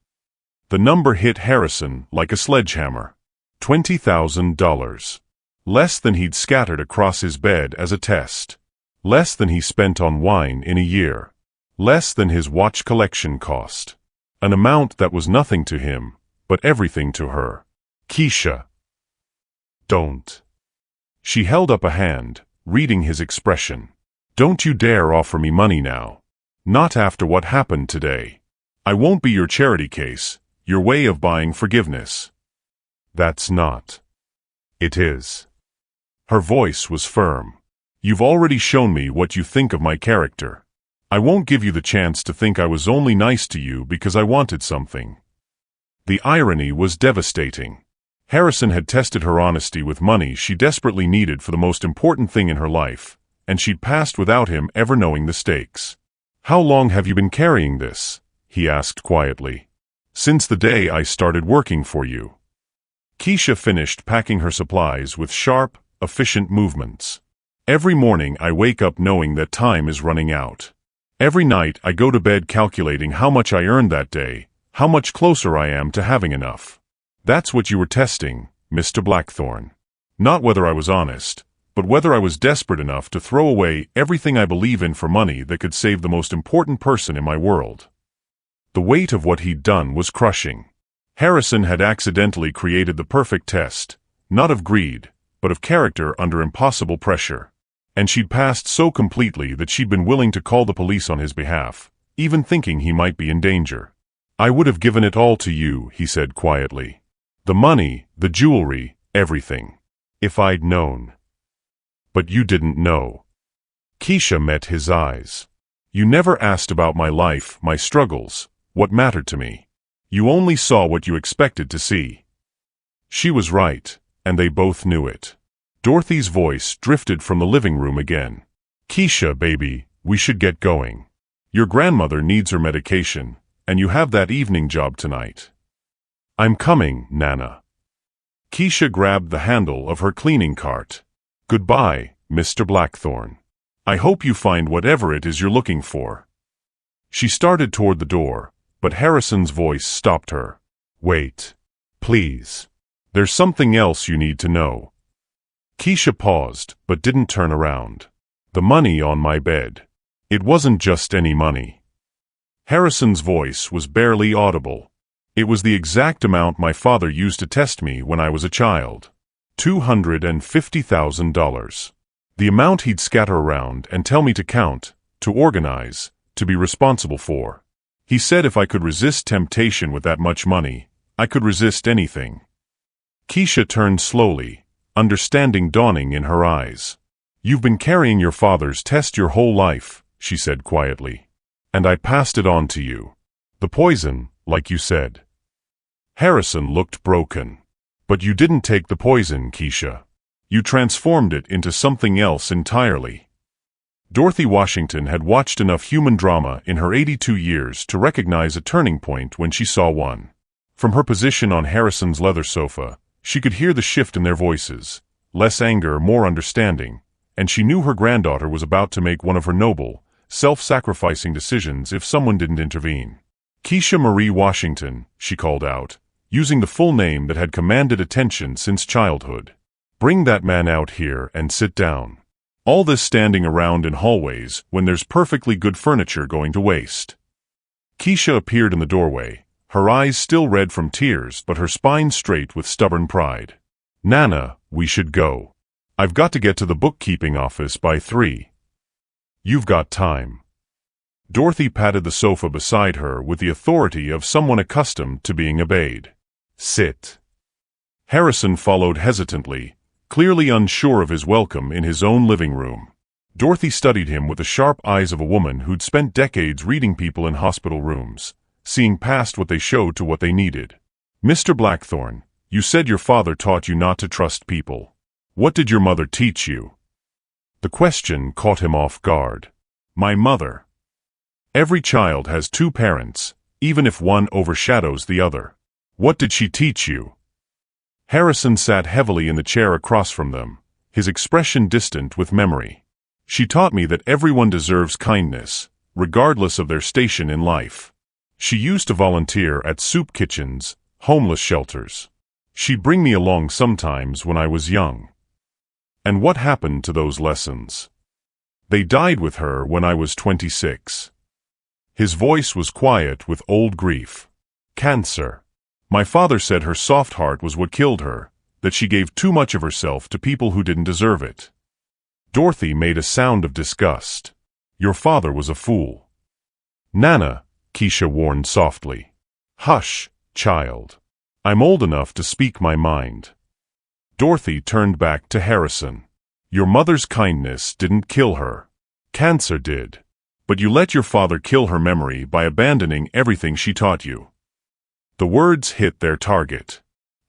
The number hit Harrison like a sledgehammer. $20,000. Less than he'd scattered across his bed as a test. Less than he spent on wine in a year. Less than his watch collection cost. An amount that was nothing to him, but everything to her. Kesha. Don't. She held up a hand, reading his expression. Don't you dare offer me money now. Not after what happened today. I won't be your charity case, your way of buying forgiveness. That's not. It is. Her voice was firm. You've already shown me what you think of my character. I won't give you the chance to think I was only nice to you because I wanted something. The irony was devastating. Harrison had tested her honesty with money she desperately needed for the most important thing in her life, and she'd passed without him ever knowing the stakes. How long have you been carrying this? He asked quietly. Since the day I started working for you. Kesha finished packing her supplies with sharp, efficient movements. Every morning I wake up knowing that time is running out. Every night I go to bed calculating how much I earned that day, how much closer I am to having enough. That's what you were testing, Mr. Blackthorne. Not whether I was honest, but whether I was desperate enough to throw away everything I believe in for money that could save the most important person in my world. The weight of what he'd done was crushing. Harrison had accidentally created the perfect test, not of greed, but of character under impossible pressure. And she'd passed so completely that she'd been willing to call the police on his behalf, even thinking he might be in danger. I would have given it all to you, he said quietly. The money, the jewelry, everything. If I'd known. But you didn't know. Kesha met his eyes. You never asked about my life, my struggles, what mattered to me. You only saw what you expected to see. She was right, and they both knew it. Dorothy's voice drifted from the living room again. Kesha, baby, we should get going. Your grandmother needs her medication, and you have that evening job tonight. I'm coming, Nana. Kesha grabbed the handle of her cleaning cart. Goodbye, Mr. Blackthorne. I hope you find whatever it is you're looking for. She started toward the door, but Harrison's voice stopped her. Wait. Please. There's something else you need to know. Kesha paused, but didn't turn around. The money on my bed. It wasn't just any money. Harrison's voice was barely audible. It was the exact amount my father used to test me when I was a child. $250,000. The amount he'd scatter around and tell me to count, to organize, to be responsible for. He said if I could resist temptation with that much money, I could resist anything. Kesha turned slowly, understanding dawning in her eyes. You've been carrying your father's test your whole life, she said quietly. And I passed it on to you. The poison, like you said. Harrison looked broken. But you didn't take the poison, Kesha. You transformed it into something else entirely. Dorothy Washington had watched enough human drama in her 82 years to recognize a turning point when she saw one. From her position on Harrison's leather sofa, she could hear the shift in their voices, less anger, more understanding, and she knew her granddaughter was about to make one of her noble, self-sacrificing decisions if someone didn't intervene. Kesha Marie Washington, she called out, using the full name that had commanded attention since childhood. Bring that man out here and sit down. All this standing around in hallways when there's perfectly good furniture going to waste. Kesha appeared in the doorway, her eyes still red from tears but her spine straight with stubborn pride. Nana, we should go. I've got to get to the bookkeeping office by 3. You've got time. Dorothy patted the sofa beside her with the authority of someone accustomed to being obeyed. Sit. Harrison followed hesitantly, clearly unsure of his welcome in his own living room. Dorothy studied him with the sharp eyes of a woman who'd spent decades reading people in hospital rooms, seeing past what they showed to what they needed. Mr. Blackthorne, you said your father taught you not to trust people. What did your mother teach you? The question caught him off guard. My mother. Every child has 2 parents, even if one overshadows the other. What did she teach you? Harrison sat heavily in the chair across from them, his expression distant with memory. She taught me that everyone deserves kindness, regardless of their station in life. She used to volunteer at soup kitchens, homeless shelters. She'd bring me along sometimes when I was young. And what happened to those lessons? They died with her when I was 26. His voice was quiet with old grief. Cancer. My father said her soft heart was what killed her, that she gave too much of herself to people who didn't deserve it. Dorothy made a sound of disgust. Your father was a fool. Nana, Kesha warned softly. Hush, child. I'm old enough to speak my mind. Dorothy turned back to Harrison. Your mother's kindness didn't kill her. Cancer did. But you let your father kill her memory by abandoning everything she taught you. The words hit their target.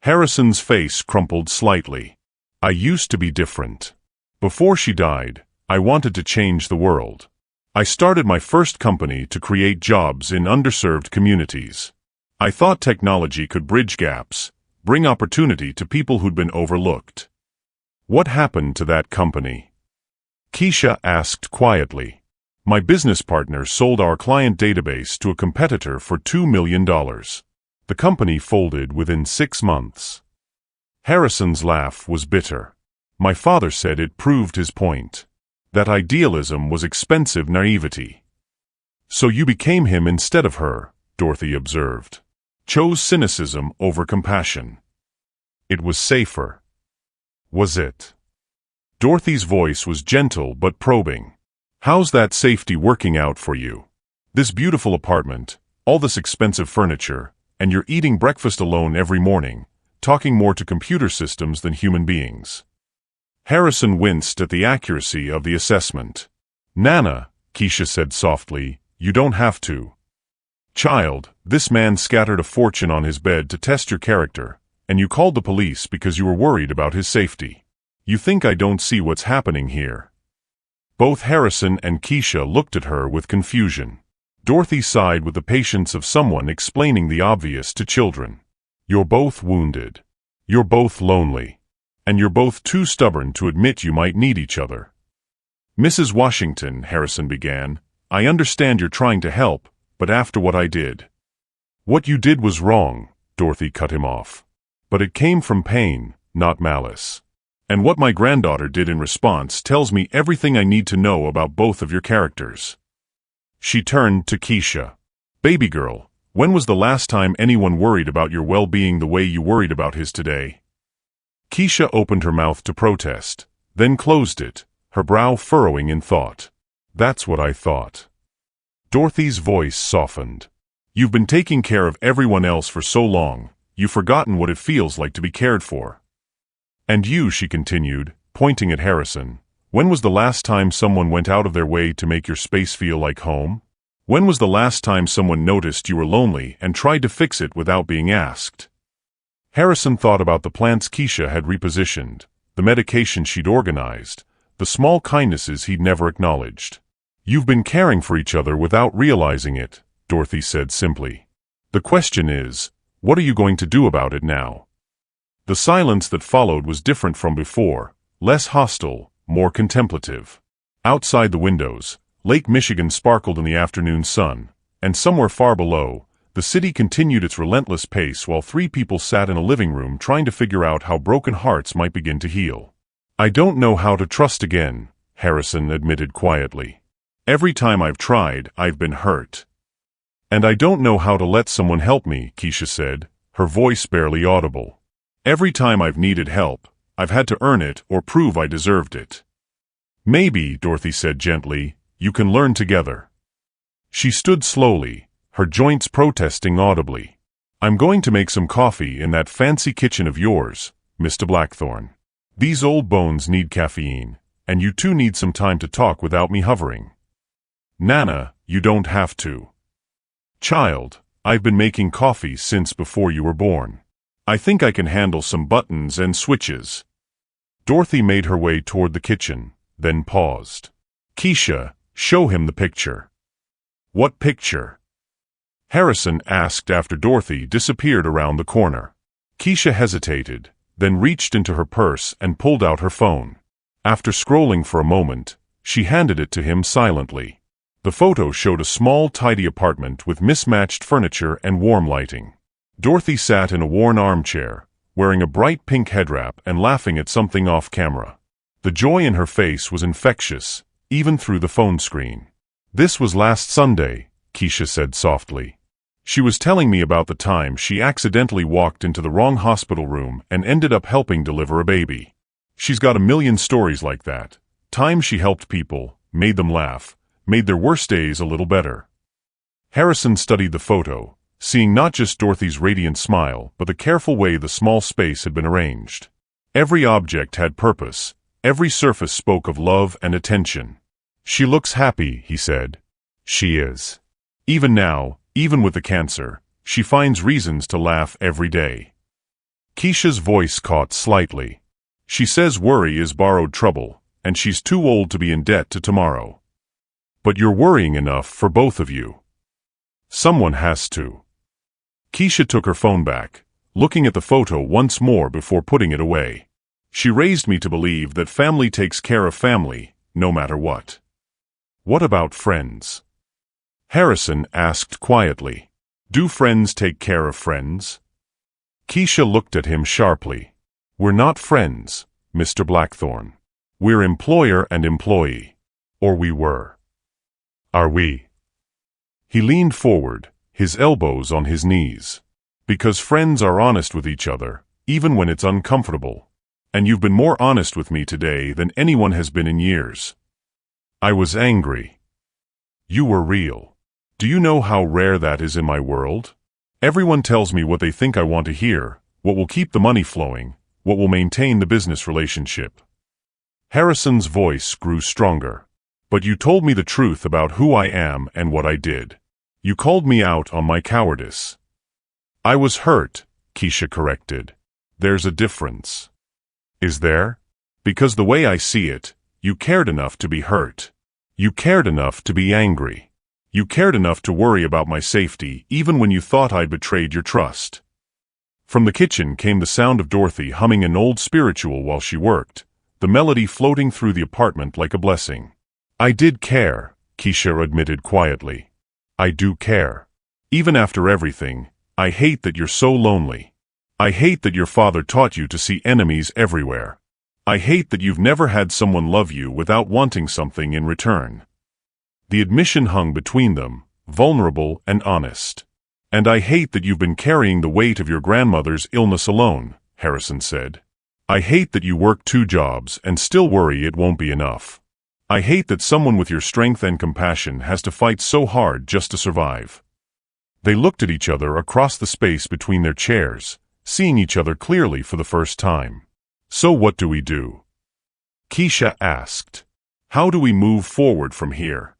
Harrison's face crumpled slightly. I used to be different. Before she died, I wanted to change the world. I started my first company to create jobs in underserved communities. I thought technology could bridge gaps, bring opportunity to people who'd been overlooked. What happened to that company? Kesha asked quietly. My business partner sold our client database to a competitor for $2 million. The company folded within 6 months. Harrison's laugh was bitter. My father said it proved his point. That idealism was expensive naivety. So you became him instead of her, Dorothy observed. Chose cynicism over compassion. It was safer. Was it? Dorothy's voice was gentle but probing. How's that safety working out for you? This beautiful apartment, all this expensive furniture, and you're eating breakfast alone every morning, talking more to computer systems than human beings. Harrison winced at the accuracy of the assessment. Nana, Kesha said softly, you don't have to. Child, this man scattered a fortune on his bed to test your character, and you called the police because you were worried about his safety. You think I don't see what's happening here? Both Harrison and Kesha looked at her with confusion. Dorothy sighed with the patience of someone explaining the obvious to children. You're both wounded. You're both lonely. And you're both too stubborn to admit you might need each other. Mrs. Washington, Harrison began, I understand you're trying to help, but after what I did. What you did was wrong, Dorothy cut him off. But it came from pain, not malice. And what my granddaughter did in response tells me everything I need to know about both of your characters. She turned to Kesha. Baby girl, when was the last time anyone worried about your well-being the way you worried about his today? Kesha opened her mouth to protest, then closed it, her brow furrowing in thought. That's what I thought. Dorothy's voice softened. You've been taking care of everyone else for so long, you've forgotten what it feels like to be cared for. And you, she continued, pointing at Harrison, when was the last time someone went out of their way to make your space feel like home? When was the last time someone noticed you were lonely and tried to fix it without being asked? Harrison thought about the plants Kesha had repositioned, the medication she'd organized, the small kindnesses he'd never acknowledged. You've been caring for each other without realizing it, Dorothy said simply. The question is, what are you going to do about it now? The silence that followed was different from before, less hostile, more contemplative. Outside the windows, Lake Michigan sparkled in the afternoon sun, and somewhere far below, the city continued its relentless pace while 3 people sat in a living room trying to figure out how broken hearts might begin to heal. I don't know how to trust again, Harrison admitted quietly. Every time I've tried, I've been hurt. And I don't know how to let someone help me, Kesha said, her voice barely audible. Every time I've needed help, I've had to earn it or prove I deserved it. Maybe, Dorothy said gently, you can learn together. She stood slowly, her joints protesting audibly. I'm going to make some coffee in that fancy kitchen of yours, Mr. Blackthorne. These old bones need caffeine, and you two need some time to talk without me hovering. Nana, you don't have to. Child, I've been making coffee since before you were born. I think I can handle some buttons and switches. Dorothy made her way toward the kitchen, then paused. Kesha, show him the picture. What picture? Harrison asked after Dorothy disappeared around the corner. Kesha hesitated, then reached into her purse and pulled out her phone. After scrolling for a moment, She handed it to him silently. The photo showed a small, tidy apartment with mismatched furniture and warm lighting. Dorothy sat in a worn armchair, wearing a bright pink headwrap and laughing at something off camera. The joy in her face was infectious, even through the phone screen. "This was last Sunday," Kesha said softly. "She was telling me about the time she accidentally walked into the wrong hospital room and ended up helping deliver a baby. She's got a million stories like that. Times she helped people, made them laugh, made their worst days a little better." Harrison studied the photo, seeing not just Dorothy's radiant smile, but the careful way the small space had been arranged. Every object had purpose. Every surface spoke of love and attention. "She looks happy," he said. "She is. Even now, even with the cancer, she finds reasons to laugh every day." Kesha's voice caught slightly. "She says worry is borrowed trouble, and she's too old to be in debt to tomorrow. But you're worrying enough for both of you. Someone has to." Kesha took her phone back, looking at the photo once more before putting it away. "She raised me to believe that family takes care of family, no matter what." "What about friends?" Harrison asked quietly. "Do friends take care of friends?" Kesha looked at him sharply. "We're not friends, Mr. Blackthorne. We're employer and employee. Or we were. Are we?" He leaned forward, his elbows on his knees. "Because friends are honest with each other, even when it's uncomfortable. And you've been more honest with me today than anyone has been in years." I was angry. "You were real. Do you know how rare that is in my world? Everyone tells me what they think I want to hear, what will keep the money flowing, what will maintain the business relationship." Harrison's voice grew stronger. "But you told me the truth about who I am and what I did. You called me out on my cowardice." "I was hurt," Kesha corrected. "There's a difference." "Is there? Because the way I see it, you cared enough to be hurt. You cared enough to be angry. You cared enough to worry about my safety even when you thought I'd betrayed your trust." From the kitchen came the sound of Dorothy humming an old spiritual while she worked, the melody floating through the apartment like a blessing. "I did care," Kesha admitted quietly. "I do care. Even after everything, I hate that you're so lonely. I hate that your father taught you to see enemies everywhere. I hate that you've never had someone love you without wanting something in return." The admission hung between them, vulnerable and honest. "And I hate that you've been carrying the weight of your grandmother's illness alone," Harrison said. "I hate that you work 2 jobs and still worry it won't be enough. I hate that someone with your strength and compassion has to fight so hard just to survive." They looked at each other across the space between their chairs, seeing each other clearly for the first time. "So what do we do?" Kesha asked. "How do we move forward from here?"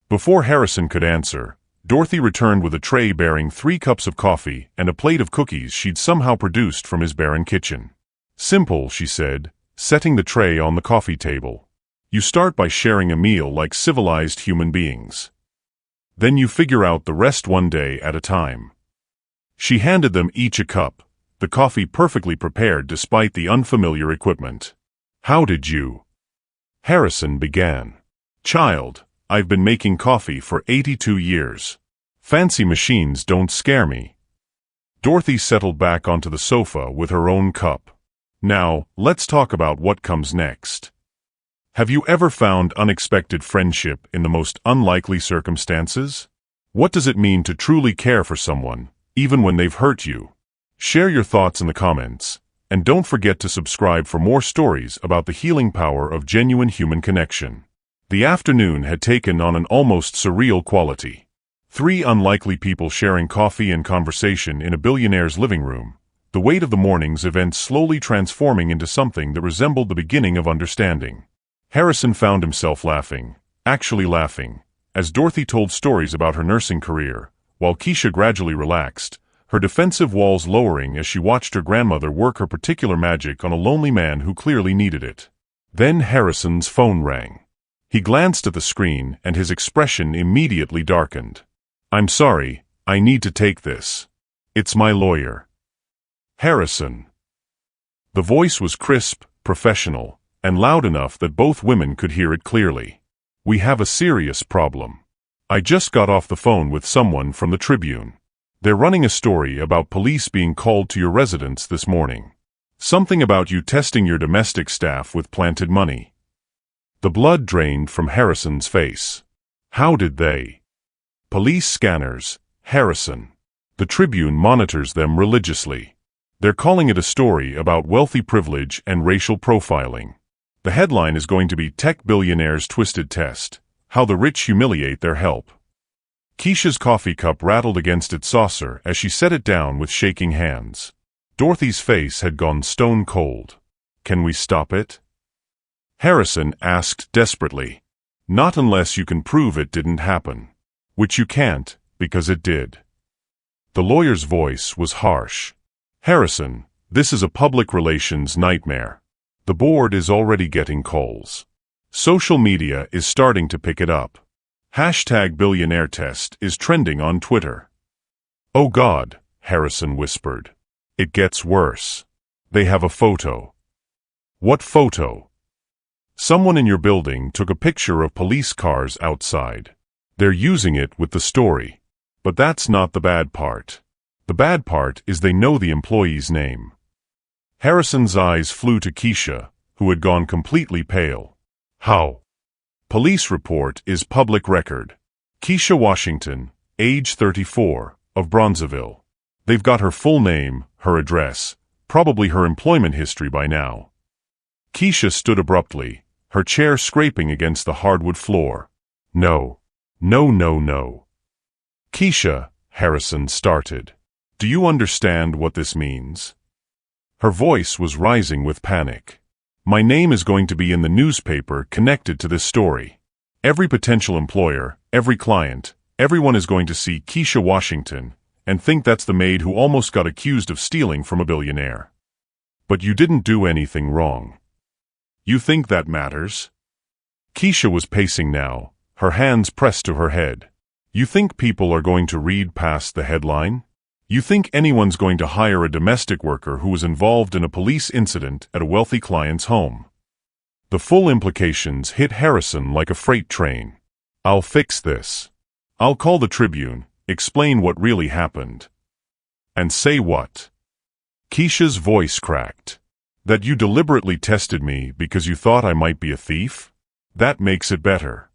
Before Harrison could answer, Dorothy returned with a tray bearing 3 cups of coffee and a plate of cookies she'd somehow produced from his barren kitchen. "Simple," she said, setting the tray on the coffee table. "You start by sharing a meal like civilized human beings. Then you figure out the rest one day at a time." She handed them each a cup, the coffee perfectly prepared despite the unfamiliar equipment. "How did you?" Harrison began. "Child, I've been making coffee for 82 years. Fancy machines don't scare me." Dorothy settled back onto the sofa with her own cup. "Now, let's talk about what comes next. Have you ever found unexpected friendship in the most unlikely circumstances? What does it mean to truly care for someone, even when they've hurt you? Share your thoughts in the comments, and don't forget to subscribe for more stories about the healing power of genuine human connection. The afternoon had taken on an almost surreal quality. 3 unlikely people sharing coffee and conversation in a billionaire's living room, the weight of the morning's events slowly transforming into something that resembled the beginning of understanding. Harrison found himself laughing, actually laughing, as Dorothy told stories about her nursing career, while Kesha gradually relaxed, her defensive walls lowering as she watched her grandmother work her particular magic on a lonely man who clearly needed it. Then Harrison's phone rang. He glanced at the screen and his expression immediately darkened. "I'm sorry, I need to take this. It's my lawyer." "Harrison." The voice was crisp, professional, and loud enough that both women could hear it clearly. "We have a serious problem. I just got off the phone with someone from the Tribune. They're running a story about police being called to your residence this morning. Something about you testing your domestic staff with planted money." The blood drained from Harrison's face. "How did they?" "Police scanners, Harrison. The Tribune monitors them religiously. They're calling it a story about wealthy privilege and racial profiling. The headline is going to be Tech Billionaires' Twisted Test: How the Rich Humiliate Their Help." Kesha's coffee cup rattled against its saucer as she set it down with shaking hands. Dorothy's face had gone stone cold. "Can we stop it?" Harrison asked desperately. "Not unless you can prove it didn't happen. Which you can't, because it did." The lawyer's voice was harsh. "Harrison, this is a public relations nightmare. The board is already getting calls. Social media is starting to pick it up. #BillionaireTest is trending on Twitter." "Oh God," Harrison whispered. "It gets worse. They have a photo." "What photo?" "Someone in your building took a picture of police cars outside. They're using it with the story. But that's not the bad part. The bad part is they know the employee's name." Harrison's eyes flew to Kesha, who had gone completely pale. "How?" "Police report is public record. Kesha Washington, age 34, of Bronzeville. They've got her full name, her address, probably her employment history by now." Kesha stood abruptly, her chair scraping against the hardwood floor. "No. No, no, no." "Kesha," Harrison started. "Do you understand what this means?" Her voice was rising with panic. "My name is going to be in the newspaper connected to this story. Every potential employer, every client, everyone is going to see Kesha Washington and think that's the maid who almost got accused of stealing from a billionaire. But you didn't do anything wrong. You think that matters?" Kesha was pacing now, her hands pressed to her head. "You think people are going to read past the headline? You think anyone's going to hire a domestic worker who was involved in a police incident at a wealthy client's home?" The full implications hit Harrison like a freight train. "I'll fix this. I'll call the Tribune, explain what really happened." "And say what?" Kesha's voice cracked. "That you deliberately tested me because you thought I might be a thief? That makes it better."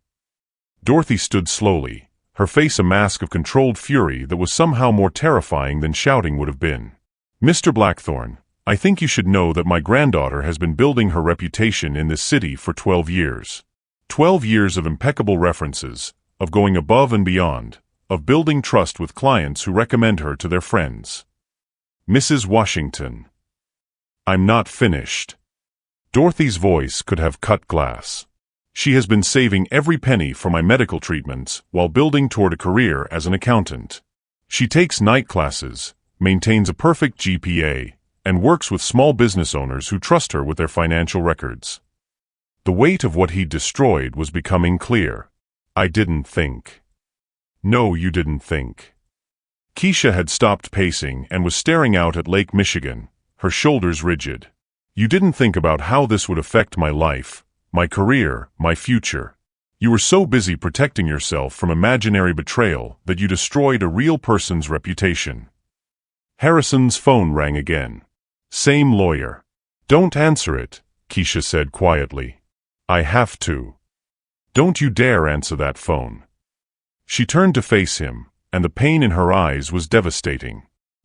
Dorothy stood slowly, her face a mask of controlled fury that was somehow more terrifying than shouting would have been. "Mr. Blackthorne, I think you should know that my granddaughter has been building her reputation in this city for 12 years. 12 years of impeccable references, of going above and beyond, of building trust with clients who recommend her to their friends. Mrs. Washington." "I'm not finished." Dorothy's voice could have cut glass. "She has been saving every penny for my medical treatments while building toward a career as an accountant. She takes night classes, maintains a perfect GPA, and works with small business owners who trust her with their financial records." The weight of what he'd destroyed was becoming clear. "I didn't think." "No, you didn't think." Kesha had stopped pacing and was staring out at Lake Michigan, her shoulders rigid. "You didn't think about how this would affect my life, my career, my future. You were so busy protecting yourself from imaginary betrayal that you destroyed a real person's reputation." Harrison's phone rang again. "Same lawyer." "Don't answer it," Kesha said quietly. "I have to." "Don't you dare answer that phone." She turned to face him, and the pain in her eyes was devastating.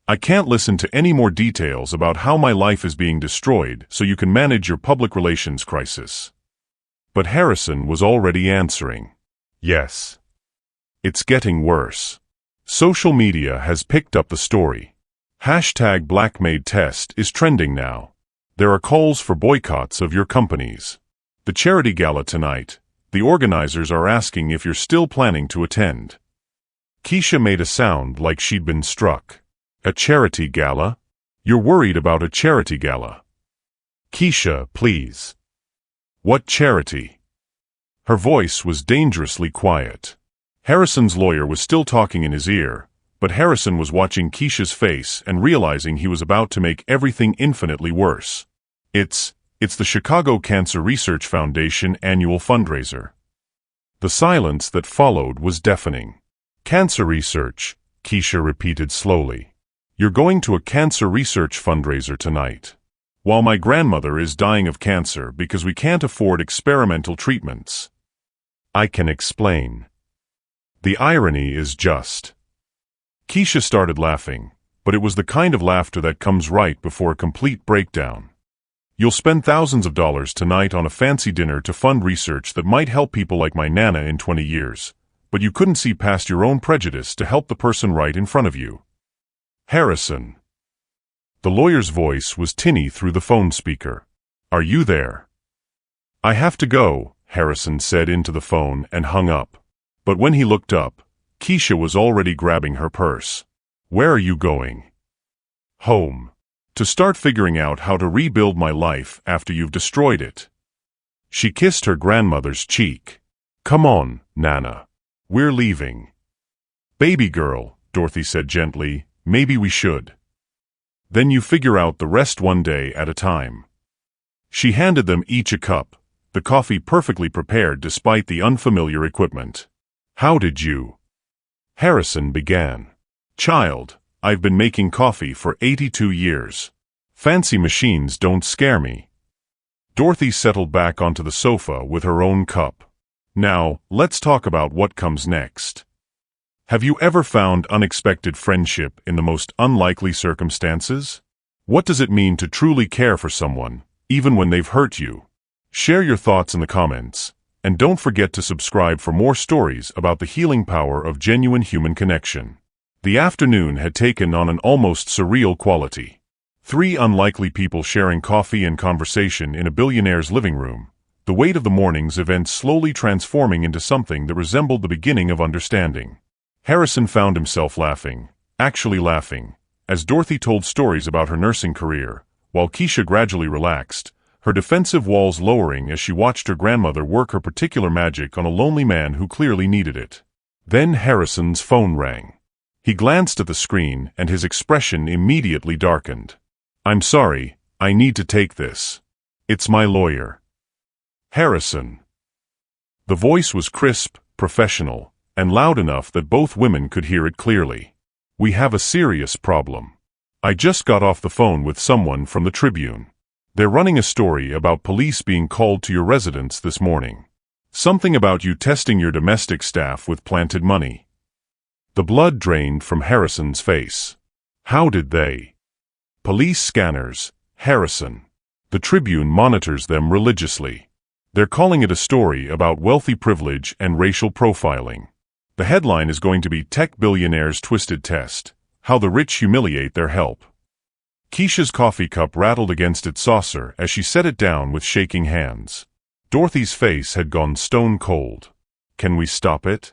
"I can't listen to any more details about how my life is being destroyed so you can manage your public relations crisis." But Harrison was already answering. "Yes. It's getting worse. Social media has picked up the story. #Black Maid test is trending now. There are calls for boycotts of your companies. The charity gala tonight, the organizers are asking if you're still planning to attend." Kesha made a sound like she'd been struck. "A charity gala? You're worried about a charity gala?" "Kesha, please. What charity?" Her voice was dangerously quiet. Harrison's lawyer was still talking in his ear, but Harrison was watching Kesha's face and realizing he was about to make everything infinitely worse. "It's It's the Chicago Cancer Research Foundation annual fundraiser. The silence that followed was deafening. Cancer research, Kesha repeated slowly. You're going to a cancer research fundraiser tonight. While my grandmother is dying of cancer because we can't afford experimental treatments. I can explain. The irony is just. Kesha started laughing, but it was the kind of laughter that comes right before a complete breakdown. You'll spend thousands of dollars tonight on a fancy dinner to fund research that might help people like my Nana in 20 years, but you couldn't see past your own prejudice to help the person right in front of you. Harrison. The lawyer's voice was tinny through the phone speaker. Are you there? I have to go, Harrison said into the phone and hung up. But when he looked up, Kesha was already grabbing her purse. Where are you going? Home. To start figuring out how to rebuild my life after you've destroyed it. She kissed her grandmother's cheek. Come on, Nana. We're leaving. Baby girl, Dorothy said gently, maybe we should. Then you figure out the rest one day at a time. She handed them each a cup, the coffee perfectly prepared despite the unfamiliar equipment. How did you? Harrison began. Child, I've been making coffee for 82 years. Fancy machines don't scare me. Dorothy settled back onto the sofa with her own cup. Now, let's talk about what comes next. Have you ever found unexpected friendship in the most unlikely circumstances? What does it mean to truly care for someone, even when they've hurt you? Share your thoughts in the comments, and don't forget to subscribe for more stories about the healing power of genuine human connection. The afternoon had taken on an almost surreal quality. 3 unlikely people sharing coffee and conversation in a billionaire's living room, the weight of the morning's events slowly transforming into something that resembled the beginning of understanding. Harrison found himself laughing, actually laughing, as Dorothy told stories about her nursing career, while Kesha gradually relaxed, her defensive walls lowering as she watched her grandmother work her particular magic on a lonely man who clearly needed it. Then Harrison's phone rang. He glanced at the screen and his expression immediately darkened. I'm sorry, I need to take this. It's my lawyer. Harrison. The voice was crisp, professional, and loud enough that both women could hear it clearly. We have a serious problem. I just got off the phone with someone from the Tribune. They're running a story about police being called to your residence this morning. Something about you testing your domestic staff with planted money. The blood drained from Harrison's face. How did they? Police scanners, Harrison. The Tribune monitors them religiously. They're calling it a story about wealthy privilege and racial profiling. The headline is going to be Tech Billionaires' Twisted Test, How the Rich Humiliate Their Help. Kesha's coffee cup rattled against its saucer as she set it down with shaking hands. Dorothy's face had gone stone cold. Can we stop it?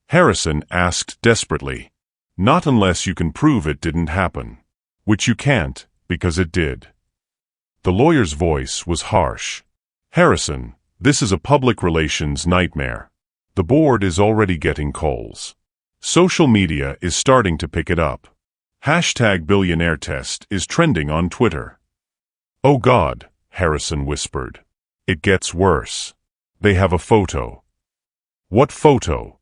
Harrison asked desperately. Not unless you can prove it didn't happen. Which you can't, because it did. The lawyer's voice was harsh. Harrison, this is a public relations nightmare. The board is already getting calls. Social media is starting to pick it up. #Billionaire Test is trending on Twitter. Oh God, Harrison whispered. It gets worse. They have a photo. What photo?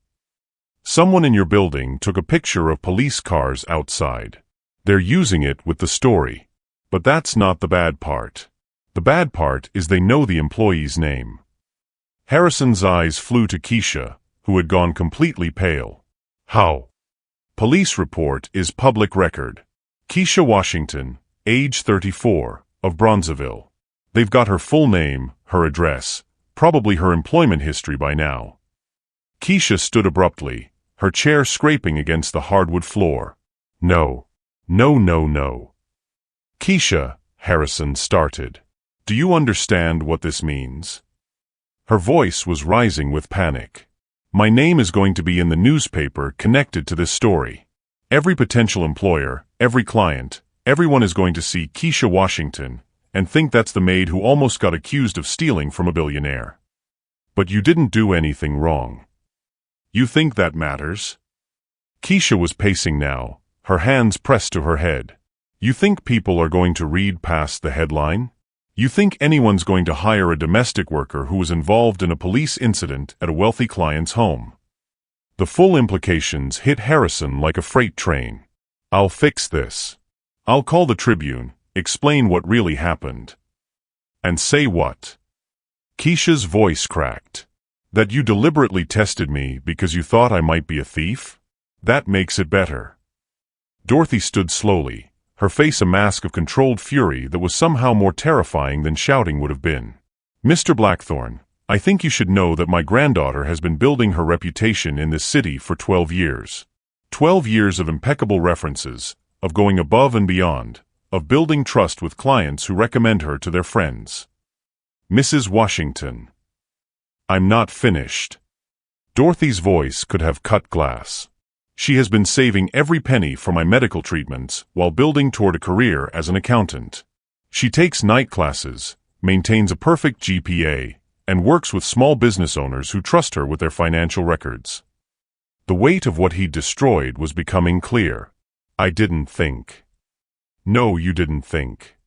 Someone in your building took a picture of police cars outside. They're using it with the story. But that's not the bad part. The bad part is they know the employee's name. Harrison's eyes flew to Kesha, who had gone completely pale. How? Police report is public record. Kesha Washington, age 34, of Bronzeville. They've got her full name, her address, probably her employment history by now. Kesha stood abruptly, her chair scraping against the hardwood floor. No. No, no, no. Kesha, Harrison started. Do you understand what this means? Her voice was rising with panic. My name is going to be in the newspaper connected to this story. Every potential employer, every client, everyone is going to see Kesha Washington and think that's the maid who almost got accused of stealing from a billionaire. But you didn't do anything wrong. You think that matters? Kesha was pacing now, her hands pressed to her head. You think people are going to read past the headline? You think anyone's going to hire a domestic worker who was involved in a police incident at a wealthy client's home? The full implications hit Harrison like a freight train. I'll fix this. I'll call the Tribune, explain what really happened. And say what? Kesha's voice cracked. That you deliberately tested me because you thought I might be a thief? That makes it better. Dorothy stood slowly, her face a mask of controlled fury that was somehow more terrifying than shouting would have been. Mr. Blackthorne, I think you should know that my granddaughter has been building her reputation in this city for 12 years. 12 years of impeccable references, of going above and beyond, of building trust with clients who recommend her to their friends. Mrs. Washington. I'm not finished. Dorothy's voice could have cut glass. She has been saving every penny for my medical treatments while building toward a career as an accountant. She takes night classes, maintains a perfect GPA, and works with small business owners who trust her with their financial records. The weight of what he'd destroyed was becoming clear. I didn't think. No, you didn't think.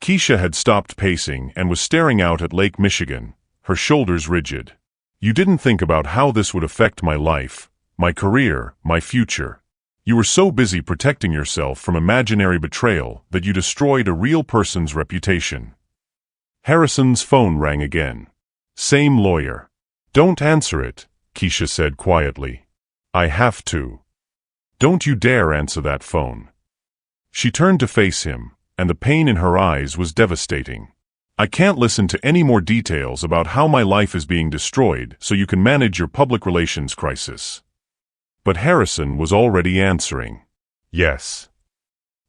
Kesha had stopped pacing and was staring out at Lake Michigan, her shoulders rigid. You didn't think about how this would affect my life, my career, my future. You were so busy protecting yourself from imaginary betrayal that you destroyed a real person's reputation. Harrison's phone rang again. Same lawyer. Don't answer it, Kesha said quietly. I have to. Don't you dare answer that phone. She turned to face him, and the pain in her eyes was devastating. I can't listen to any more details about how my life is being destroyed so you can manage your public relations crisis. But Harrison was already answering. Yes.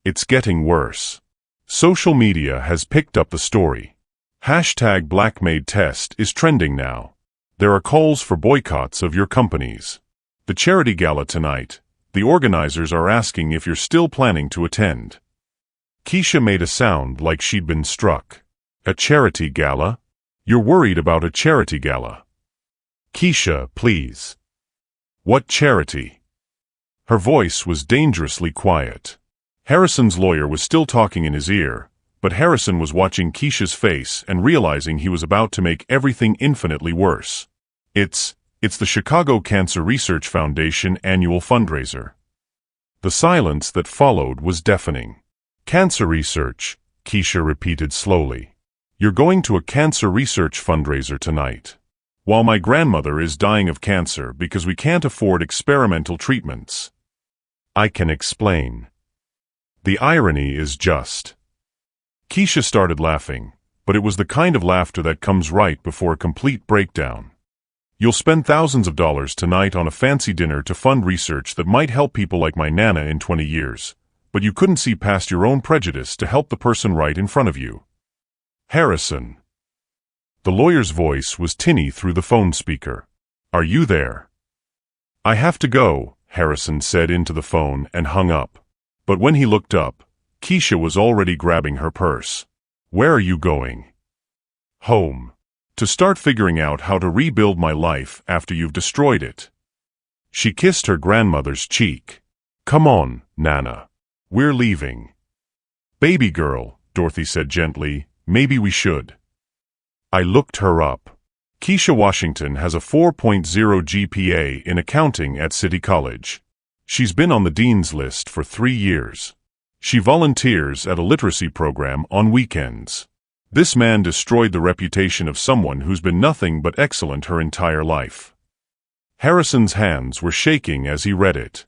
It's getting worse. Social media has picked up the story. Hashtag Black Maid Test is trending now. There are calls for boycotts of your companies. The charity gala tonight, the organizers are asking if you're still planning to attend. Kesha made a sound like she'd been struck. A charity gala? You're worried about a charity gala. Kesha, please. What charity? Her voice was dangerously quiet. Harrison's lawyer was still talking in his ear, but Harrison was watching Kesha's face and realizing he was about to make everything infinitely worse. It's the Chicago Cancer Research Foundation annual fundraiser. The silence that followed was deafening. Cancer research, Kesha repeated slowly. You're going to a cancer research fundraiser tonight. While my grandmother is dying of cancer because we can't afford experimental treatments. I can explain. The irony is just. Kesha started laughing, but it was the kind of laughter that comes right before a complete breakdown. You'll spend thousands of dollars tonight on a fancy dinner to fund research that might help people like my Nana in 20 years, but you couldn't see past your own prejudice to help the person right in front of you. Harrison. The lawyer's voice was tinny through the phone speaker. Are you there? I have to go, Harrison said into the phone and hung up. But when he looked up, Kesha was already grabbing her purse. Where are you going? Home. To start figuring out how to rebuild my life after you've destroyed it. She kissed her grandmother's cheek. Come on, Nana. We're leaving. Baby girl, Dorothy said gently, maybe we should. I looked her up. Kesha Washington has a 4.0 GPA in accounting at City College. She's been on the dean's list for 3 years. She volunteers at a literacy program on weekends. This man destroyed the reputation of someone who's been nothing but excellent her entire life. Harrison's hands were shaking as he read it.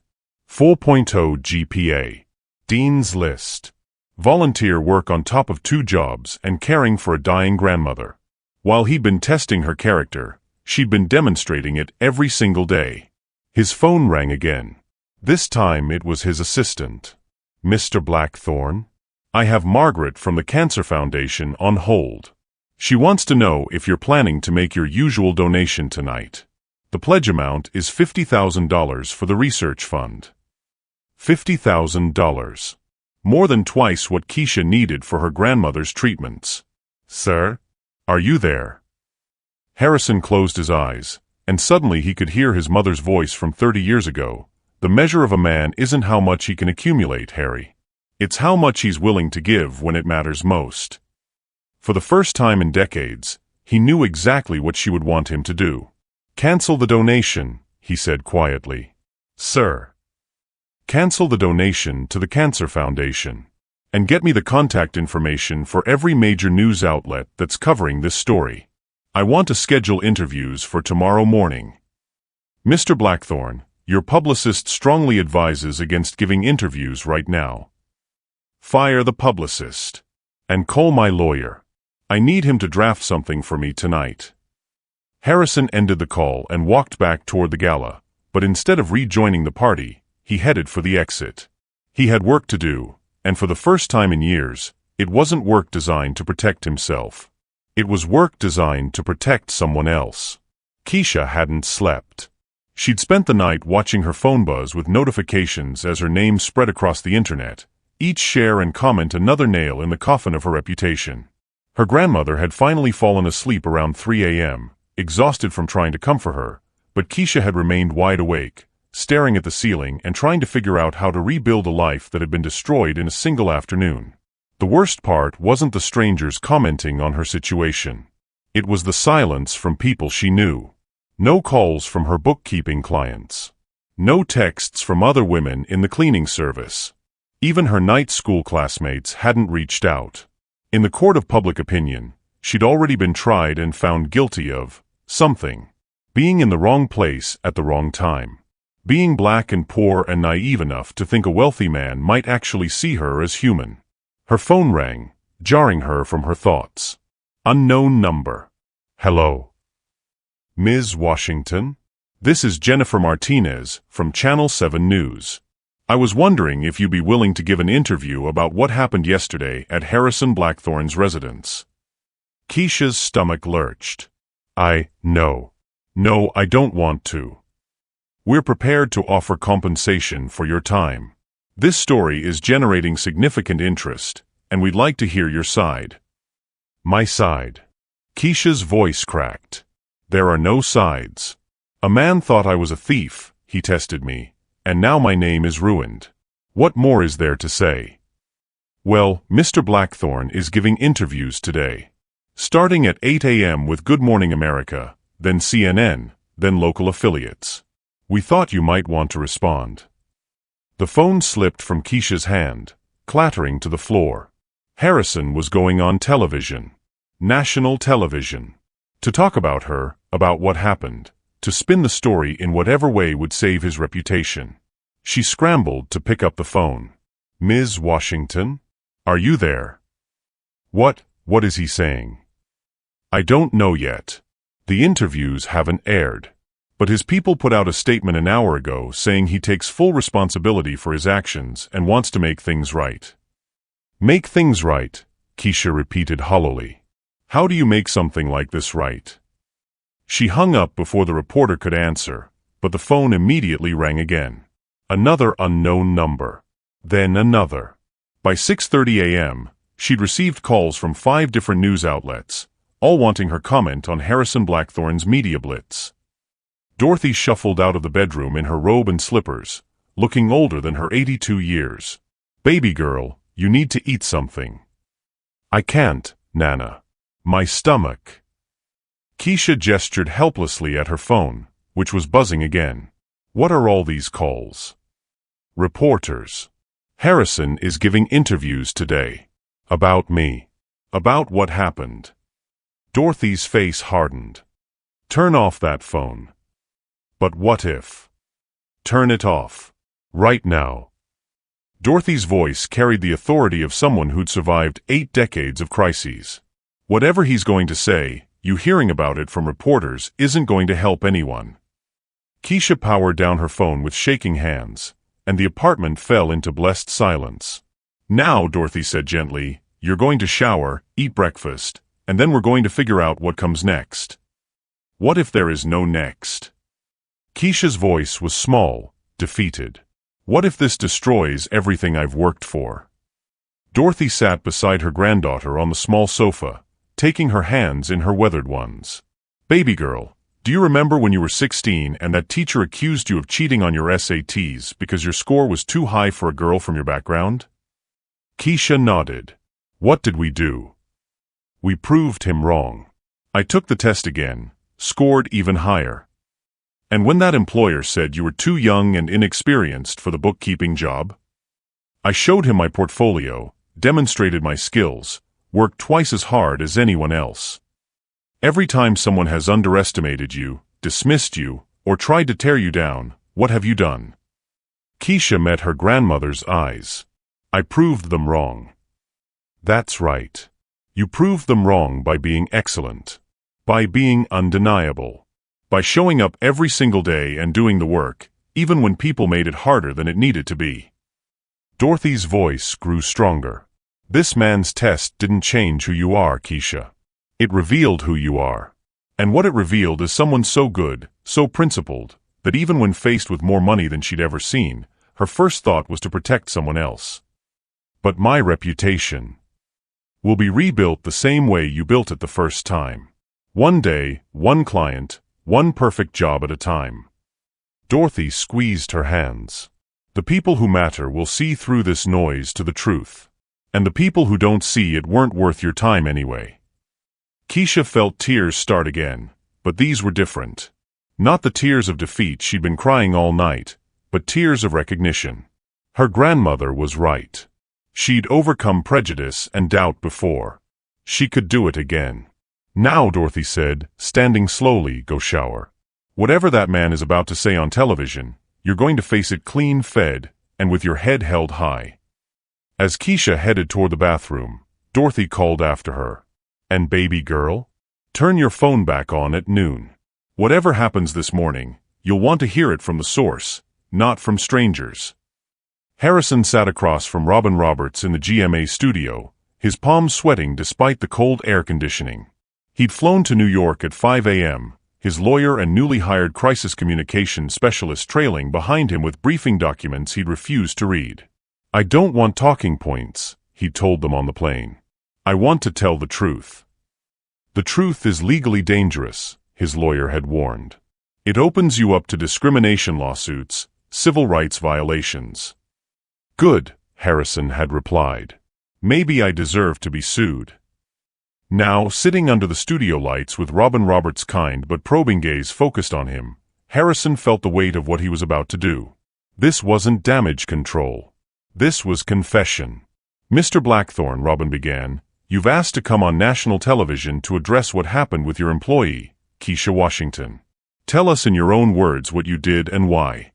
4.0 GPA. Dean's list. Volunteer work on top of 2 jobs and caring for a dying grandmother. While he'd been testing her character, she'd been demonstrating it every single day. His phone rang again. This time it was his assistant. Mr. Blackthorne? I have Margaret from the Cancer Foundation on hold. She wants to know if you're planning to make your usual donation tonight. The pledge amount is $50,000 for the research fund. $50,000. More than twice what Kesha needed for her grandmother's treatments. Sir? Are you there? Harrison closed his eyes, and suddenly he could hear his mother's voice from 30 years ago. The measure of a man isn't how much he can accumulate, Harry. It's how much he's willing to give when it matters most. For the first time in decades, he knew exactly what she would want him to do. "Cancel the donation," he said quietly. "Sir. Cancel the donation to the Cancer Foundation. And get me the contact information for every major news outlet that's covering this story. I want to schedule interviews for tomorrow morning. Mr. Blackthorne, your publicist strongly advises against giving interviews right now. Fire the publicist. And call my lawyer. I need him to draft something for me tonight." Harrison ended the call and walked back toward the gala, but instead of rejoining the party, he headed for the exit. He had work to do, and for the first time in years, it wasn't work designed to protect himself. It was work designed to protect someone else. Kesha hadn't slept. She'd spent the night watching her phone buzz with notifications as her name spread across the internet, each share and comment another nail in the coffin of her reputation. Her grandmother had finally fallen asleep around 3 a.m., exhausted from trying to comfort her, but Kesha had remained wide awake, staring at the ceiling and trying to figure out how to rebuild a life that had been destroyed in a single afternoon. The worst part wasn't the strangers commenting on her situation. It was the silence from people she knew. No calls from her bookkeeping clients. No texts from other women in the cleaning service. Even her night school classmates hadn't reached out. In the court of public opinion, she'd already been tried and found guilty of something. Being in the wrong place at the wrong time. Being black and poor and naive enough to think a wealthy man might actually see her as human. Her phone rang, jarring her from her thoughts. Unknown number. "Hello. Ms. Washington? This is Jennifer Martinez from Channel 7 News. I was wondering if you'd be willing to give an interview about what happened yesterday at Harrison Blackthorne's residence." Kesha's stomach lurched. No, I don't want to. We're prepared to offer compensation for your time. This story is generating significant interest, and we'd like to hear your side." "My side." Kesha's voice cracked. "There are no sides. A man thought I was a thief, he tested me, and now my name is ruined. What more is there to say?" "Well, Mr. Blackthorne is giving interviews today. Starting at 8 a.m. with Good Morning America, then CNN, then local affiliates. We thought you might want to respond." The phone slipped from Kesha's hand, clattering to the floor. Harrison was going on television. National television. To talk about her, about what happened, to spin the story in whatever way would save his reputation. She scrambled to pick up the phone. "Ms. Washington? Are you there?" What is he saying?" "I don't know yet. The interviews haven't aired. But his people put out a statement an hour ago saying he takes full responsibility for his actions and wants to make things right." "Make things right," Kesha repeated hollowly. "How do you make something like this right?" She hung up before the reporter could answer, but the phone immediately rang again. Another unknown number. Then another. By 6:30 a.m., she'd received calls from 5 different news outlets, all wanting her comment on Harrison Blackthorne's media blitz. Dorothy shuffled out of the bedroom in her robe and slippers, looking older than her 82 years. "Baby girl, you need to eat something." "I can't, Nana. My stomach." Kesha gestured helplessly at her phone, which was buzzing again. What are all these calls? Reporters. "Harrison is giving interviews today. About me. About what happened." Dorothy's face hardened. "Turn off that phone." "But what if?" "Turn it off. Right now." Dorothy's voice carried the authority of someone who'd survived 8 decades of crises. "Whatever he's going to say, you hearing about it from reporters isn't going to help anyone." Kesha powered down her phone with shaking hands, and the apartment fell into blessed silence. "Now," Dorothy said gently, "you're going to shower, eat breakfast, and then we're going to figure out what comes next." "What if there is no next?" Kesha's voice was small, defeated. "What if this destroys everything I've worked for?" Dorothy sat beside her granddaughter on the small sofa, taking her hands in her weathered ones. "Baby girl, do you remember when you were 16 and that teacher accused you of cheating on your SATs because your score was too high for a girl from your background?" Kesha nodded. "What did we do?" We proved him wrong. I took the test again, scored even higher. And when that employer said you were too young and inexperienced for the bookkeeping job, I showed him my portfolio, demonstrated my skills, worked twice as hard as anyone else. Every time someone has underestimated you, dismissed you, or tried to tear you down, what have you done? Kesha met her grandmother's eyes. I proved them wrong. That's right. You proved them wrong by being excellent, by being undeniable, by showing up every single day and doing the work, even when people made it harder than it needed to be. Dorothy's voice grew stronger. This man's test didn't change who you are, Kesha. It revealed who you are. And what it revealed is someone so good, so principled, that even when faced with more money than she'd ever seen, her first thought was to protect someone else. But my reputation will be rebuilt the same way you built it the first time. One day, one client, one perfect job at a time. Dorothy squeezed her hands. The people who matter will see through this noise to the truth. And the people who don't see it weren't worth your time anyway. Kesha felt tears start again, but these were different. Not the tears of defeat she'd been crying all night, but tears of recognition. Her grandmother was right. She'd overcome prejudice and doubt before. She could do it again. Now, Dorothy said, standing slowly, go shower. Whatever that man is about to say on television, you're going to face it clean-fed and with your head held high. As Kesha headed toward the bathroom, Dorothy called after her. And baby girl, turn your phone back on at noon. Whatever happens this morning, you'll want to hear it from the source, not from strangers. Harrison sat across from Robin Roberts in the GMA studio, his palms sweating despite the cold air conditioning. He'd flown to New York at 5 a.m., his lawyer and newly hired crisis communications specialist trailing behind him with briefing documents he'd refused to read. I don't want talking points, he'd told them on the plane. I want to tell the truth. The truth is legally dangerous, his lawyer had warned. It opens you up to discrimination lawsuits, civil rights violations. Good, Harrison had replied. Maybe I deserve to be sued. Now, sitting under the studio lights with Robin Roberts' kind but probing gaze focused on him, Harrison felt the weight of what he was about to do. This wasn't damage control. This was confession. Mr. Blackthorne, Robin began, you've asked to come on national television to address what happened with your employee, Kesha Washington. Tell us in your own words what you did and why.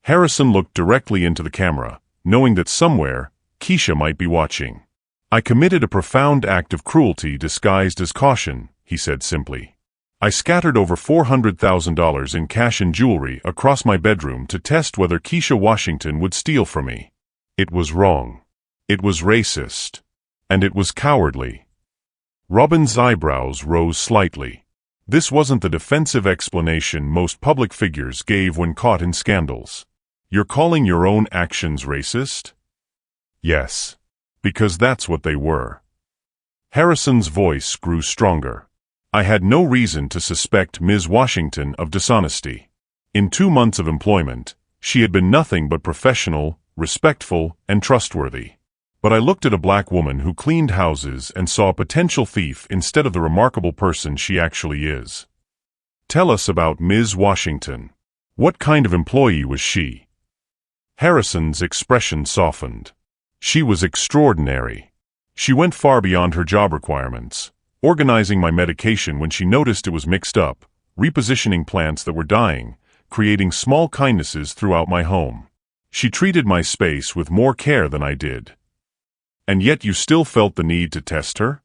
Harrison looked directly into the camera, knowing that somewhere, Kesha might be watching. I committed a profound act of cruelty disguised as caution, he said simply. I scattered over $400,000 in cash and jewelry across my bedroom to test whether Kesha Washington would steal from me. It was wrong. It was racist. And it was cowardly. Robin's eyebrows rose slightly. This wasn't the defensive explanation most public figures gave when caught in scandals. You're calling your own actions racist? Yes. Because that's what they were. Harrison's voice grew stronger. I had no reason to suspect Ms. Washington of dishonesty. In 2 months of employment, she had been nothing but professional, respectful, and trustworthy. But I looked at a black woman who cleaned houses and saw a potential thief instead of the remarkable person she actually is. Tell us about Ms. Washington. What kind of employee was she? Harrison's expression softened. She was extraordinary. She went far beyond her job requirements, organizing my medication when she noticed it was mixed up, repositioning plants that were dying, creating small kindnesses throughout my home. She treated my space with more care than I did. And yet you still felt the need to test her?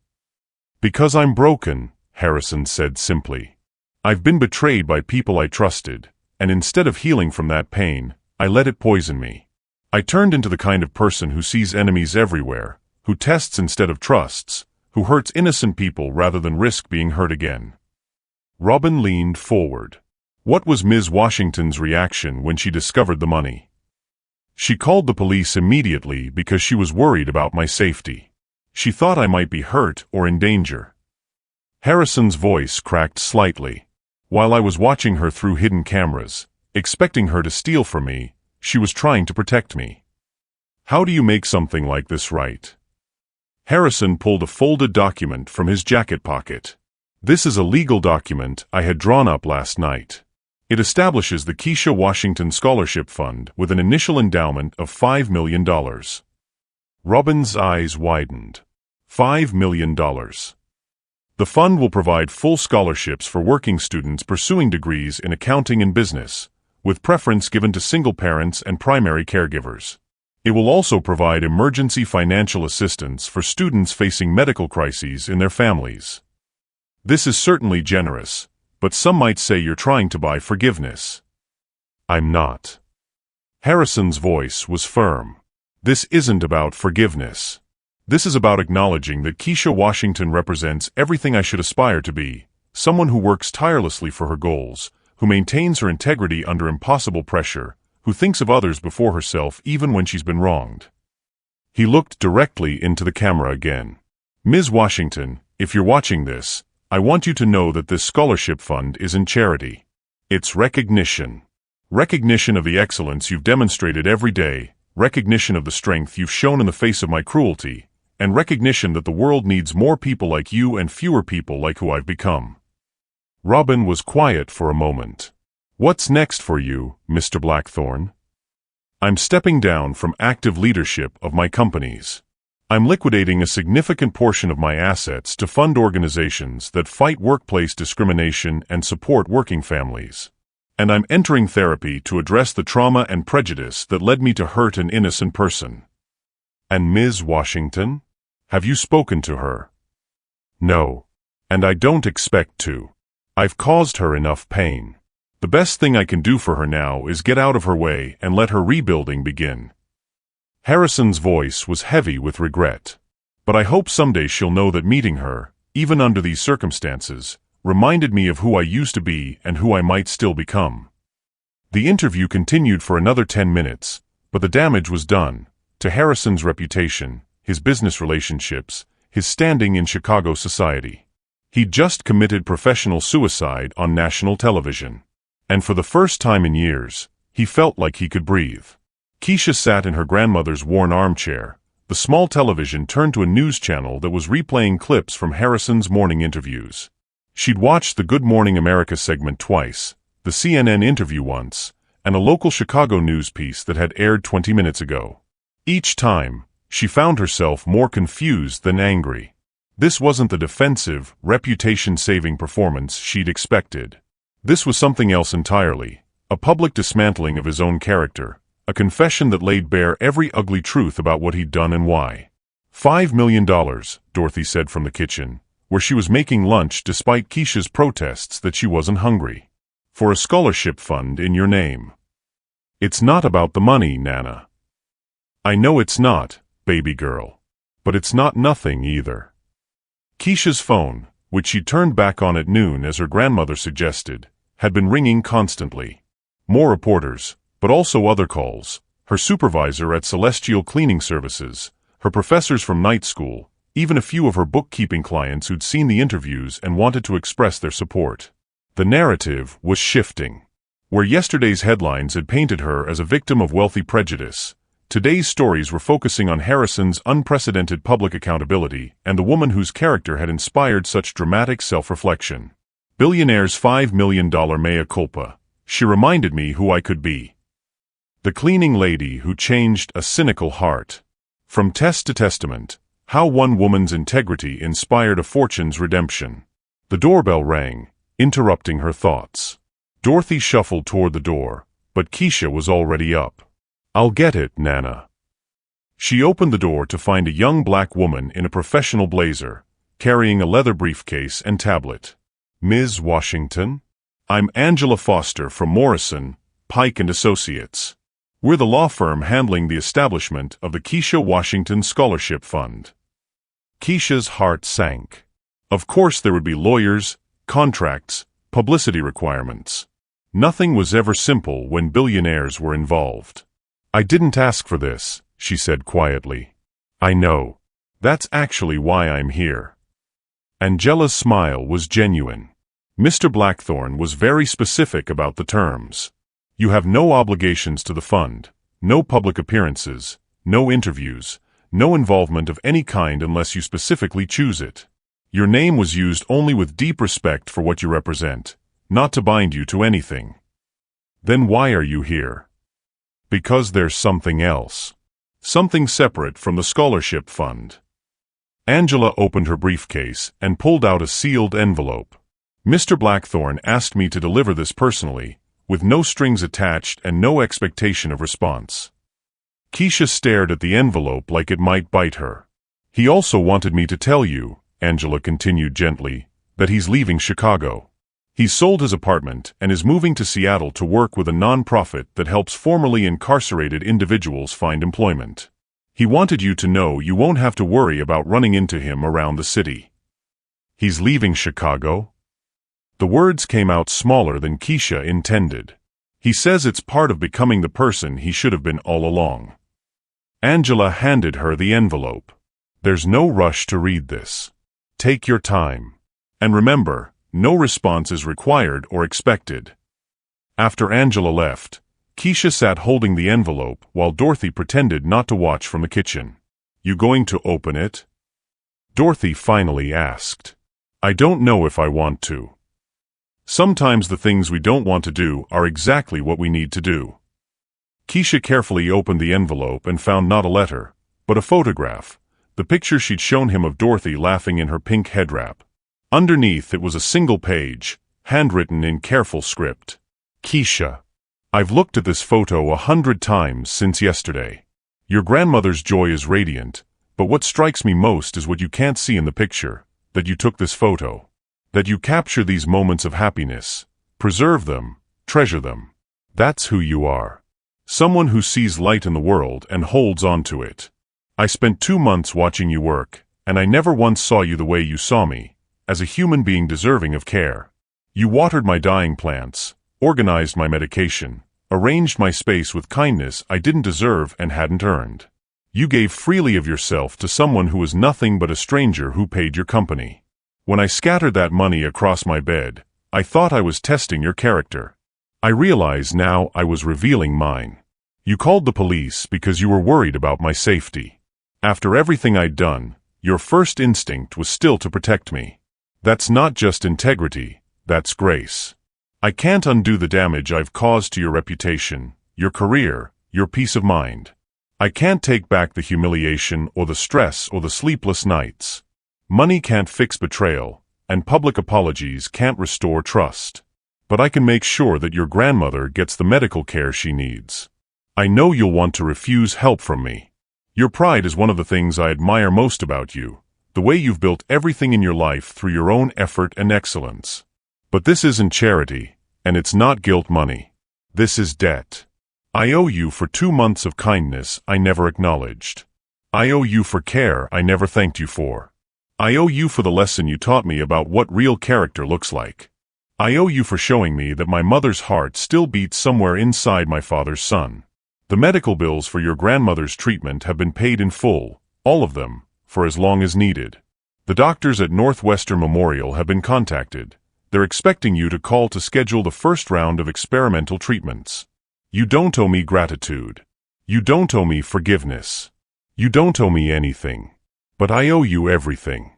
Because I'm broken, Harrison said simply. I've been betrayed by people I trusted, and instead of healing from that pain, I let it poison me. I turned into the kind of person who sees enemies everywhere, who tests instead of trusts, who hurts innocent people rather than risk being hurt again. Robin leaned forward. What was Ms. Washington's reaction when she discovered the money? She called the police immediately because she was worried about my safety. She thought I might be hurt or in danger. Harrison's voice cracked slightly. While I was watching her through hidden cameras, expecting her to steal from me, she was trying to protect me. How do you make something like this right? Harrison pulled a folded document from his jacket pocket. This is a legal document I had drawn up last night. It establishes the Kesha Washington Scholarship Fund with an initial endowment of $5 million. Robin's eyes widened. $5 million. The fund will provide full scholarships for working students pursuing degrees in accounting and business, with preference given to single parents and primary caregivers. It will also provide emergency financial assistance for students facing medical crises in their families. This is certainly generous, but some might say you're trying to buy forgiveness. I'm not. Harrison's voice was firm. This isn't about forgiveness. This is about acknowledging that Kesha Washington represents everything I should aspire to be, someone who works tirelessly for her goals, who maintains her integrity under impossible pressure, who thinks of others before herself even when she's been wronged. He looked directly into the camera again. Ms. Washington, if you're watching this, I want you to know that this scholarship fund isn't charity. It's recognition. Recognition of the excellence you've demonstrated every day, recognition of the strength you've shown in the face of my cruelty, and recognition that the world needs more people like you and fewer people like who I've become. Robin was quiet for a moment. What's next for you, Mr. Blackthorne? I'm stepping down from active leadership of my companies. I'm liquidating a significant portion of my assets to fund organizations that fight workplace discrimination and support working families. And I'm entering therapy to address the trauma and prejudice that led me to hurt an innocent person. And Ms. Washington? Have you spoken to her? No. And I don't expect to. I've caused her enough pain. The best thing I can do for her now is get out of her way and let her rebuilding begin. Harrison's voice was heavy with regret. But I hope someday she'll know that meeting her, even under these circumstances, reminded me of who I used to be and who I might still become. The interview continued for another 10 minutes, but the damage was done, to Harrison's reputation, his business relationships, his standing in Chicago society. He'd just committed professional suicide on national television. And for the first time in years, he felt like he could breathe. Kesha sat in her grandmother's worn armchair, the small television turned to a news channel that was replaying clips from Harrison's morning interviews. She'd watched the Good Morning America segment twice, the CNN interview once, and a local Chicago news piece that had aired 20 minutes ago. Each time, she found herself more confused than angry. This wasn't the defensive, reputation-saving performance she'd expected. This was something else entirely, a public dismantling of his own character, a confession that laid bare every ugly truth about what he'd done and why. $5 million, Dorothy said from the kitchen, where she was making lunch despite Kesha's protests that she wasn't hungry. For a scholarship fund in your name. It's not about the money, Nana. I know it's not, baby girl. But it's not nothing either. Kesha's phone, which she turned back on at noon as her grandmother suggested, had been ringing constantly. More reporters, but also other calls, her supervisor at Celestial Cleaning Services, her professors from night school, even a few of her bookkeeping clients who'd seen the interviews and wanted to express their support. The narrative was shifting. Where yesterday's headlines had painted her as a victim of wealthy prejudice, today's stories were focusing on Harrison's unprecedented public accountability and the woman whose character had inspired such dramatic self-reflection. Billionaire's $5 million mea culpa. She reminded me who I could be. The cleaning lady who changed a cynical heart. From Test to Testament, how one woman's integrity inspired a fortune's redemption. The doorbell rang, interrupting her thoughts. Dorothy shuffled toward the door, but Kesha was already up. I'll get it, Nana. She opened the door to find a young black woman in a professional blazer, carrying a leather briefcase and tablet. Ms. Washington? I'm Angela Foster from Morrison, Pike & Associates. We're the law firm handling the establishment of the Kesha Washington Scholarship Fund. Kesha's heart sank. Of course there would be lawyers, contracts, publicity requirements. Nothing was ever simple when billionaires were involved. I didn't ask for this, she said quietly. I know. That's actually why I'm here. Angela's smile was genuine. Mr. Blackthorne was very specific about the terms. You have no obligations to the fund, no public appearances, no interviews, no involvement of any kind unless you specifically choose it. Your name was used only with deep respect for what you represent, not to bind you to anything. Then why are you here? Because there's something else. Something separate from the scholarship fund. Angela opened her briefcase and pulled out a sealed envelope. Mr. Blackthorne asked me to deliver this personally, with no strings attached and no expectation of response. Kesha stared at the envelope like it might bite her. He also wanted me to tell you, Angela continued gently, that he's leaving Chicago. He's sold his apartment and is moving to Seattle to work with a non-profit that helps formerly incarcerated individuals find employment. He wanted you to know you won't have to worry about running into him around the city. He's leaving Chicago? The words came out smaller than Kesha intended. He says it's part of becoming the person he should have been all along. Angela handed her the envelope. There's no rush to read this. Take your time. And remember, no response is required or expected. After Angela left, Kesha sat holding the envelope while Dorothy pretended not to watch from the kitchen. You going to open it? Dorothy finally asked. I don't know if I want to. Sometimes the things we don't want to do are exactly what we need to do. Kesha carefully opened the envelope and found not a letter, but a photograph, the picture she'd shown him of Dorothy laughing in her pink head wrap. Underneath it was a single page, handwritten in careful script. Kesha. I've looked at this photo 100 times since yesterday. Your grandmother's joy is radiant, but what strikes me most is what you can't see in the picture, that you took this photo. That you capture these moments of happiness, preserve them, treasure them. That's who you are. Someone who sees light in the world and holds on to it. I spent 2 months watching you work, and I never once saw you the way you saw me, as a human being deserving of care. You watered my dying plants, organized my medication, arranged my space with kindness I didn't deserve and hadn't earned. You gave freely of yourself to someone who was nothing but a stranger who paid your company. When I scattered that money across my bed, I thought I was testing your character. I realize now I was revealing mine. You called the police because you were worried about my safety. After everything I'd done, your first instinct was still to protect me. That's not just integrity, that's grace. I can't undo the damage I've caused to your reputation, your career, your peace of mind. I can't take back the humiliation or the stress or the sleepless nights. Money can't fix betrayal, and public apologies can't restore trust. But I can make sure that your grandmother gets the medical care she needs. I know you'll want to refuse help from me. Your pride is one of the things I admire most about you, the way you've built everything in your life through your own effort and excellence. But this isn't charity, and it's not guilt money. This is debt. I owe you for 2 months of kindness I never acknowledged. I owe you for care I never thanked you for. I owe you for the lesson you taught me about what real character looks like. I owe you for showing me that my mother's heart still beats somewhere inside my father's son. The medical bills for your grandmother's treatment have been paid in full, all of them, for as long as needed. The doctors at Northwestern Memorial have been contacted. They're expecting you to call to schedule the first round of experimental treatments. You don't owe me gratitude. You don't owe me forgiveness. You don't owe me anything. But I owe you everything.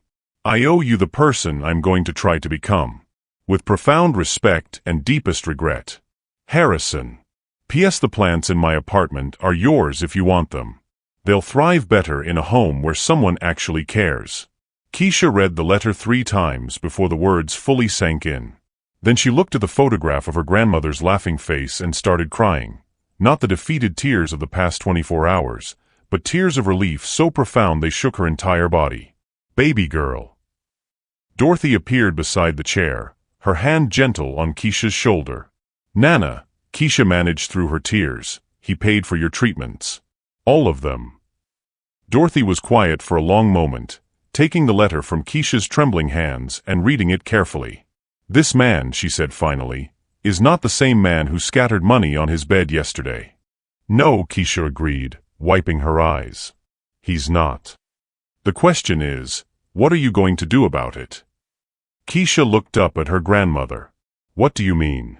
I owe you the person I'm going to try to become. With profound respect and deepest regret. Harrison. P.S. The plants in my apartment are yours if you want them. They'll thrive better in a home where someone actually cares. Kesha read the letter 3 times before the words fully sank in. Then she looked at the photograph of her grandmother's laughing face and started crying. Not the defeated tears of the past 24 hours, but tears of relief so profound they shook her entire body. Baby girl. Dorothy appeared beside the chair, her hand gentle on Kesha's shoulder. Nana, Kesha managed through her tears, he paid for your treatments. All of them. Dorothy was quiet for a long moment, taking the letter from Kesha's trembling hands and reading it carefully. This man, she said finally, is not the same man who scattered money on his bed yesterday. No, Kesha agreed, wiping her eyes. He's not. The question is, what are you going to do about it? Kesha looked up at her grandmother. What do you mean?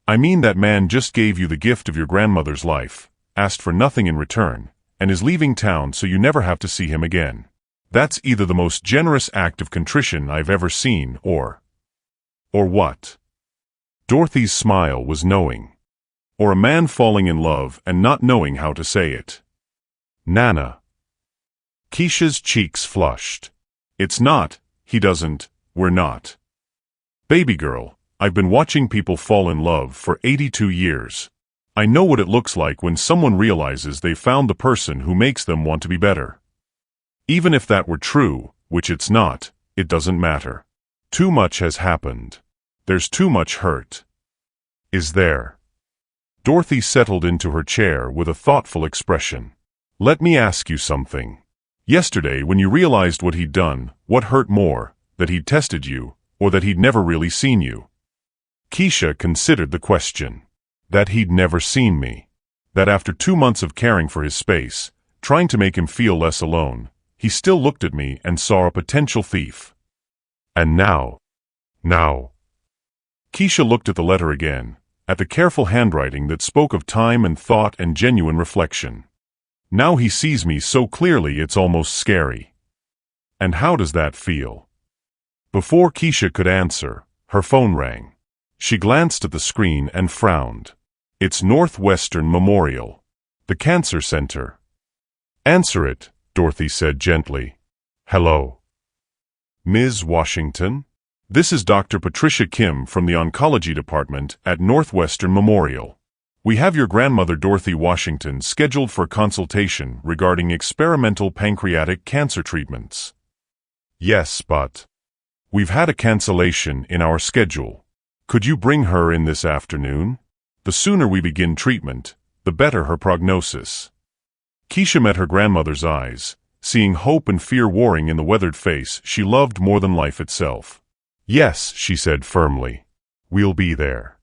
I mean that man just gave you the gift of your grandmother's life, asked for nothing in return, and is leaving town so you never have to see him again. That's either the most generous act of contrition I've ever seen, or what? Dorothy's smile was knowing. Or a man falling in love and not knowing how to say it. Nana. Kesha's cheeks flushed. It's not, he doesn't, we're not. Baby girl, I've been watching people fall in love for 82 years. I know what it looks like when someone realizes they've found the person who makes them want to be better. Even if that were true, which it's not, it doesn't matter. Too much has happened. There's too much hurt. Is there? Dorothy settled into her chair with a thoughtful expression. Let me ask you something. Yesterday, when you realized what he'd done, what hurt more, that he'd tested you, or that he'd never really seen you? Kesha considered the question. That he'd never seen me. That after 2 months of caring for his space, trying to make him feel less alone, he still looked at me and saw a potential thief. And now. Kesha looked at the letter again, at the careful handwriting that spoke of time and thought and genuine reflection. Now he sees me so clearly it's almost scary. And how does that feel? Before Kesha could answer, her phone rang. She glanced at the screen and frowned. It's Northwestern Memorial. The Cancer Center. Answer it, Dorothy said gently. Hello. Ms. Washington? This is Dr. Patricia Kim from the Oncology Department at Northwestern Memorial. We have your grandmother Dorothy Washington scheduled for a consultation regarding experimental pancreatic cancer treatments. Yes, but we've had a cancellation in our schedule. Could you bring her in this afternoon? The sooner we begin treatment, the better her prognosis. Kesha met her grandmother's eyes, seeing hope and fear warring in the weathered face she loved more than life itself. Yes, she said firmly. We'll be there.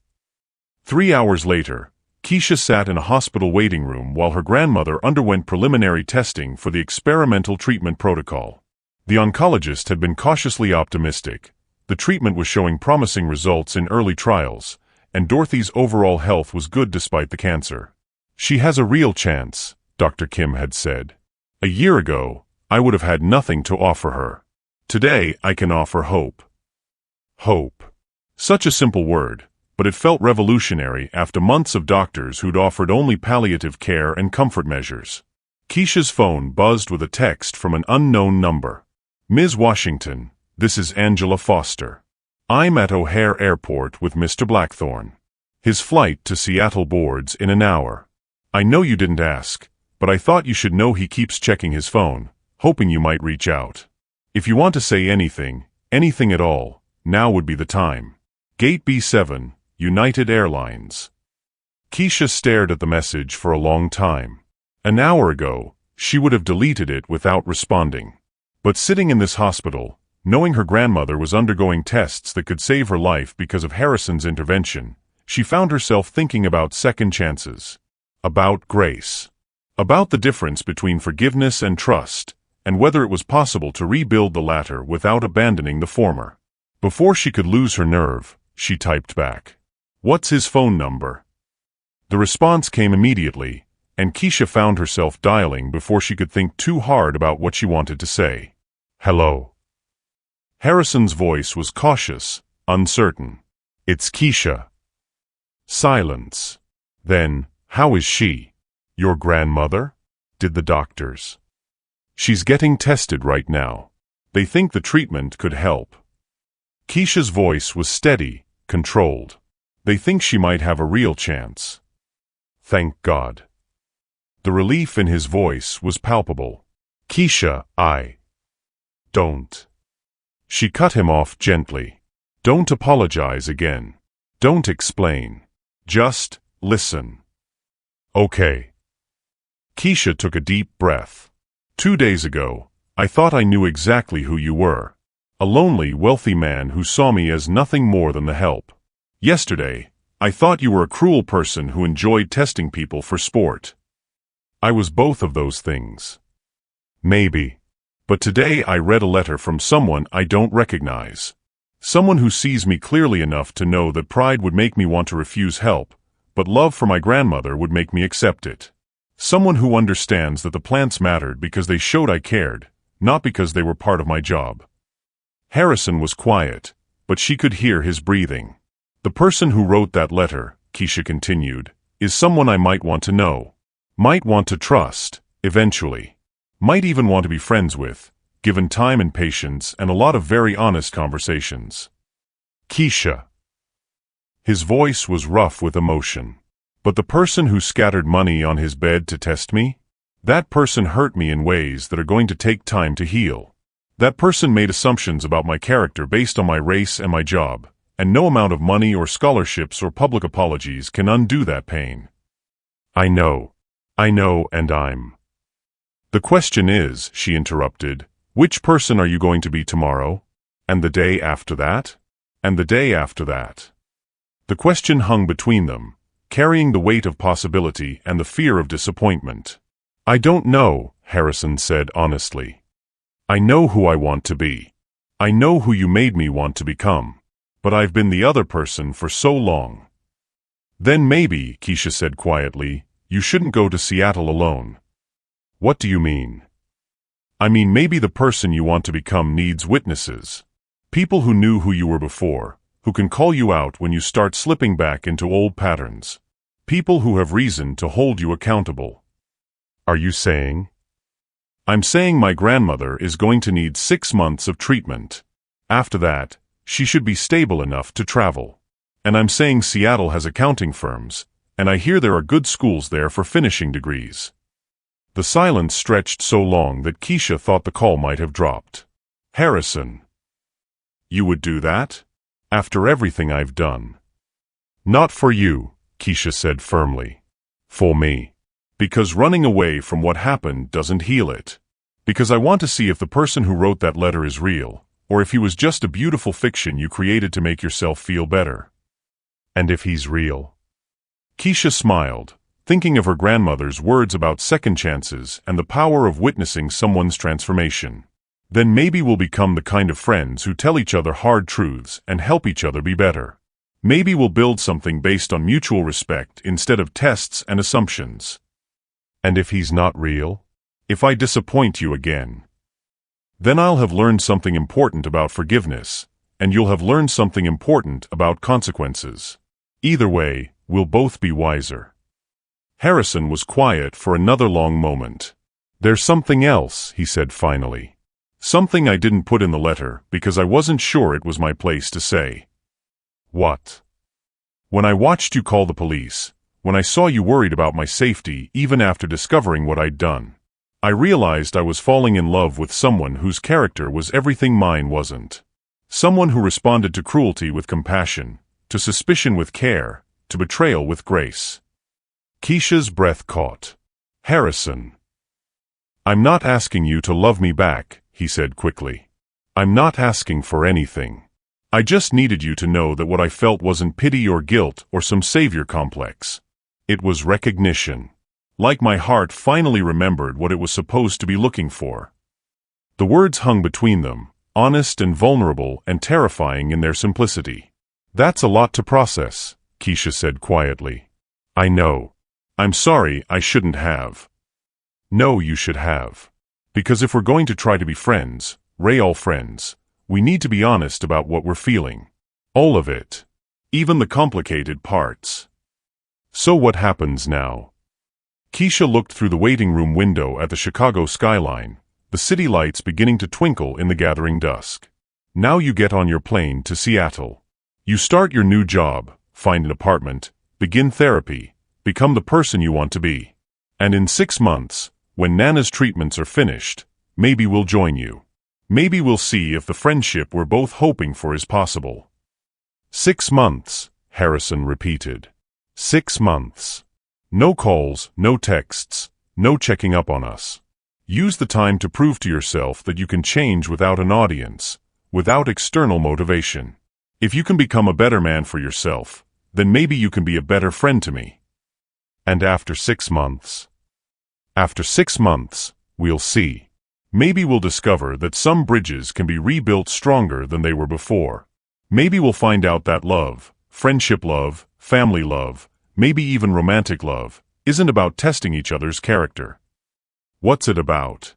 3 hours later, Kesha sat in a hospital waiting room while her grandmother underwent preliminary testing for the experimental treatment protocol. The oncologist had been cautiously optimistic. The treatment was showing promising results in early trials, and Dorothy's overall health was good despite the cancer. She has a real chance, Dr. Kim had said. A year ago, I would have had nothing to offer her. Today, I can offer hope. Hope. Such a simple word, but it felt revolutionary after months of doctors who'd offered only palliative care and comfort measures. Kesha's phone buzzed with a text from an unknown number. Ms. Washington, this is Angela Foster. I'm at O'Hare Airport with Mr. Blackthorne. His flight to Seattle boards in an hour. I know you didn't ask, but I thought you should know he keeps checking his phone, hoping you might reach out. If you want to say anything at all, now would be the time. Gate B7, United Airlines. Kesha stared at the message for a long time. An hour ago, she would have deleted it without responding. But sitting in this hospital, knowing her grandmother was undergoing tests that could save her life because of Harrison's intervention, she found herself thinking about second chances. About grace. About the difference between forgiveness and trust, and whether it was possible to rebuild the latter without abandoning the former. Before she could lose her nerve, she typed back. What's his phone number? The response came immediately, and Kesha found herself dialing before she could think too hard about what she wanted to say. Hello. Harrison's voice was cautious, uncertain. It's Kesha. Silence. Then, how is she? Your grandmother? Did the doctors? She's getting tested right now. They think the treatment could help. Kesha's voice was steady, controlled. They think she might have a real chance. Thank God. The relief in his voice was palpable. Kesha, don't. She cut him off gently. Don't apologize again. Don't explain. Just listen. Okay. Kesha took a deep breath. 2 days ago, I thought I knew exactly who you were. A lonely, wealthy man who saw me as nothing more than the help. Yesterday, I thought you were a cruel person who enjoyed testing people for sport. I was both of those things. Maybe. But today I read a letter from someone I don't recognize. Someone who sees me clearly enough to know that pride would make me want to refuse help, but love for my grandmother would make me accept it. Someone who understands that the plants mattered because they showed I cared, not because they were part of my job. Harrison was quiet, but she could hear his breathing. The person who wrote that letter, Kesha continued, is someone I might want to know. Might want to trust, eventually. Might even want to be friends with, given time and patience and a lot of very honest conversations. Kesha. His voice was rough with emotion. But the person who scattered money on his bed to test me? That person hurt me in ways that are going to take time to heal. That person made assumptions about my character based on my race and my job, and no amount of money or scholarships or public apologies can undo that pain. I know, and I'm. The question is, she interrupted, which person are you going to be tomorrow? And the day after that? And the day after that? The question hung between them, carrying the weight of possibility and the fear of disappointment. I don't know, Harrison said honestly. I know who I want to be. I know who you made me want to become. But I've been the other person for so long. Then maybe, Kesha said quietly, you shouldn't go to Seattle alone. What do you mean? I mean maybe the person you want to become needs witnesses. People who knew who you were before, who can call you out when you start slipping back into old patterns. People who have reason to hold you accountable. Are you saying? I'm saying my grandmother is going to need 6 months of treatment. After that, she should be stable enough to travel. And I'm saying Seattle has accounting firms, and I hear there are good schools there for finishing degrees. The silence stretched so long that Kesha thought the call might have dropped. Harrison. You would do that? After everything I've done. Not for you, Kesha said firmly. For me. Because running away from what happened doesn't heal it. Because I want to see if the person who wrote that letter is real, or if he was just a beautiful fiction you created to make yourself feel better. And if he's real? Kesha smiled, thinking of her grandmother's words about second chances and the power of witnessing someone's transformation. Then maybe we'll become the kind of friends who tell each other hard truths and help each other be better. Maybe we'll build something based on mutual respect instead of tests and assumptions. And if he's not real? If I disappoint you again? Then I'll have learned something important about forgiveness, and you'll have learned something important about consequences. Either way, we'll both be wiser. Harrison was quiet for another long moment. There's something else, he said finally. Something I didn't put in the letter because I wasn't sure it was my place to say. What? When I watched you call the police, when I saw you worried about my safety even after discovering what I'd done, I realized I was falling in love with someone whose character was everything mine wasn't. Someone who responded to cruelty with compassion, to suspicion with care, to betrayal with grace. Kesha's breath caught. Harrison. I'm not asking you to love me back, he said quickly. I'm not asking for anything. I just needed you to know that what I felt wasn't pity or guilt or some savior complex. It was recognition. Like my heart finally remembered what it was supposed to be looking for. The words hung between them, honest and vulnerable and terrifying in their simplicity. That's a lot to process, Kesha said quietly. I know. I'm sorry, I shouldn't have. No, you should have. Because if we're going to try to be friends, real friends, we need to be honest about what we're feeling. All of it. Even the complicated parts. So what happens now? Kesha looked through the waiting room window at the Chicago skyline, the city lights beginning to twinkle in the gathering dusk. Now you get on your plane to Seattle. You start your new job, find an apartment, begin therapy, become the person you want to be. And in 6 months, when Nana's treatments are finished, maybe we'll join you. Maybe we'll see if the friendship we're both hoping for is possible. 6 months, Harrison repeated. 6 months. No calls, no texts, no checking up on us. Use the time to prove to yourself that you can change without an audience, without external motivation. If you can become a better man for yourself, then maybe you can be a better friend to me. And after 6 months? After 6 months, we'll see. Maybe we'll discover that some bridges can be rebuilt stronger than they were before. Maybe we'll find out that love, friendship love, family love, maybe even romantic love, isn't about testing each other's character. What's it about?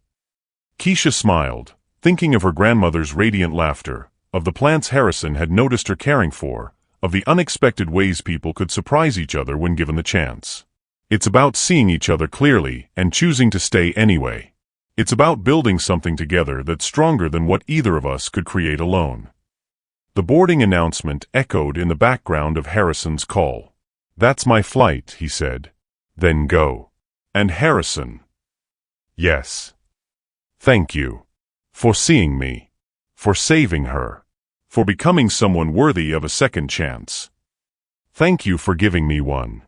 Kesha smiled, thinking of her grandmother's radiant laughter, of the plants Harrison had noticed her caring for, of the unexpected ways people could surprise each other when given the chance. It's about seeing each other clearly and choosing to stay anyway. It's about building something together that's stronger than what either of us could create alone. The boarding announcement echoed in the background of Harrison's call. "That's my flight," he said. "Then go." And Harrison. "Yes. Thank you. For seeing me. For saving her. For becoming someone worthy of a second chance. Thank you for giving me one."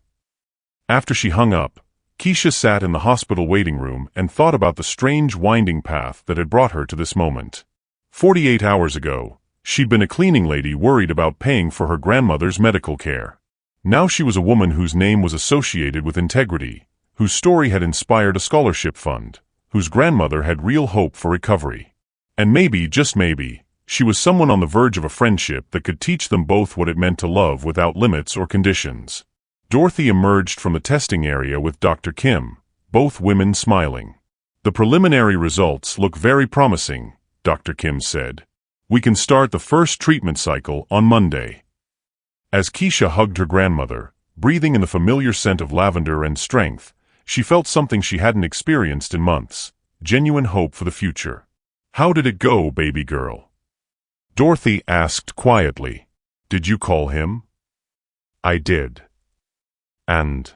After she hung up, Kesha sat in the hospital waiting room and thought about the strange winding path that had brought her to this moment. 48 hours ago, she'd been a cleaning lady worried about paying for her grandmother's medical care. Now she was a woman whose name was associated with integrity, whose story had inspired a scholarship fund, whose grandmother had real hope for recovery. And maybe, just maybe, she was someone on the verge of a friendship that could teach them both what it meant to love without limits or conditions. Dorothy emerged from the testing area with Dr. Kim, both women smiling. "The preliminary results look very promising," Dr. Kim said. "We can start the first treatment cycle on Monday." As Kesha hugged her grandmother, breathing in the familiar scent of lavender and strength, she felt something she hadn't experienced in months, genuine hope for the future. "How did it go, baby girl?" Dorothy asked quietly. "Did you call him?" "I did." "And?"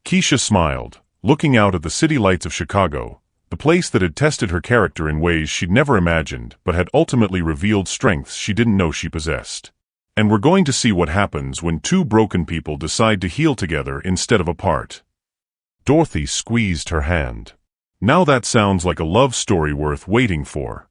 Kesha smiled, looking out at the city lights of Chicago, the place that had tested her character in ways she'd never imagined but had ultimately revealed strengths she didn't know she possessed. "And we're going to see what happens when two broken people decide to heal together instead of apart." Dorothy squeezed her hand. "Now that sounds like a love story worth waiting for."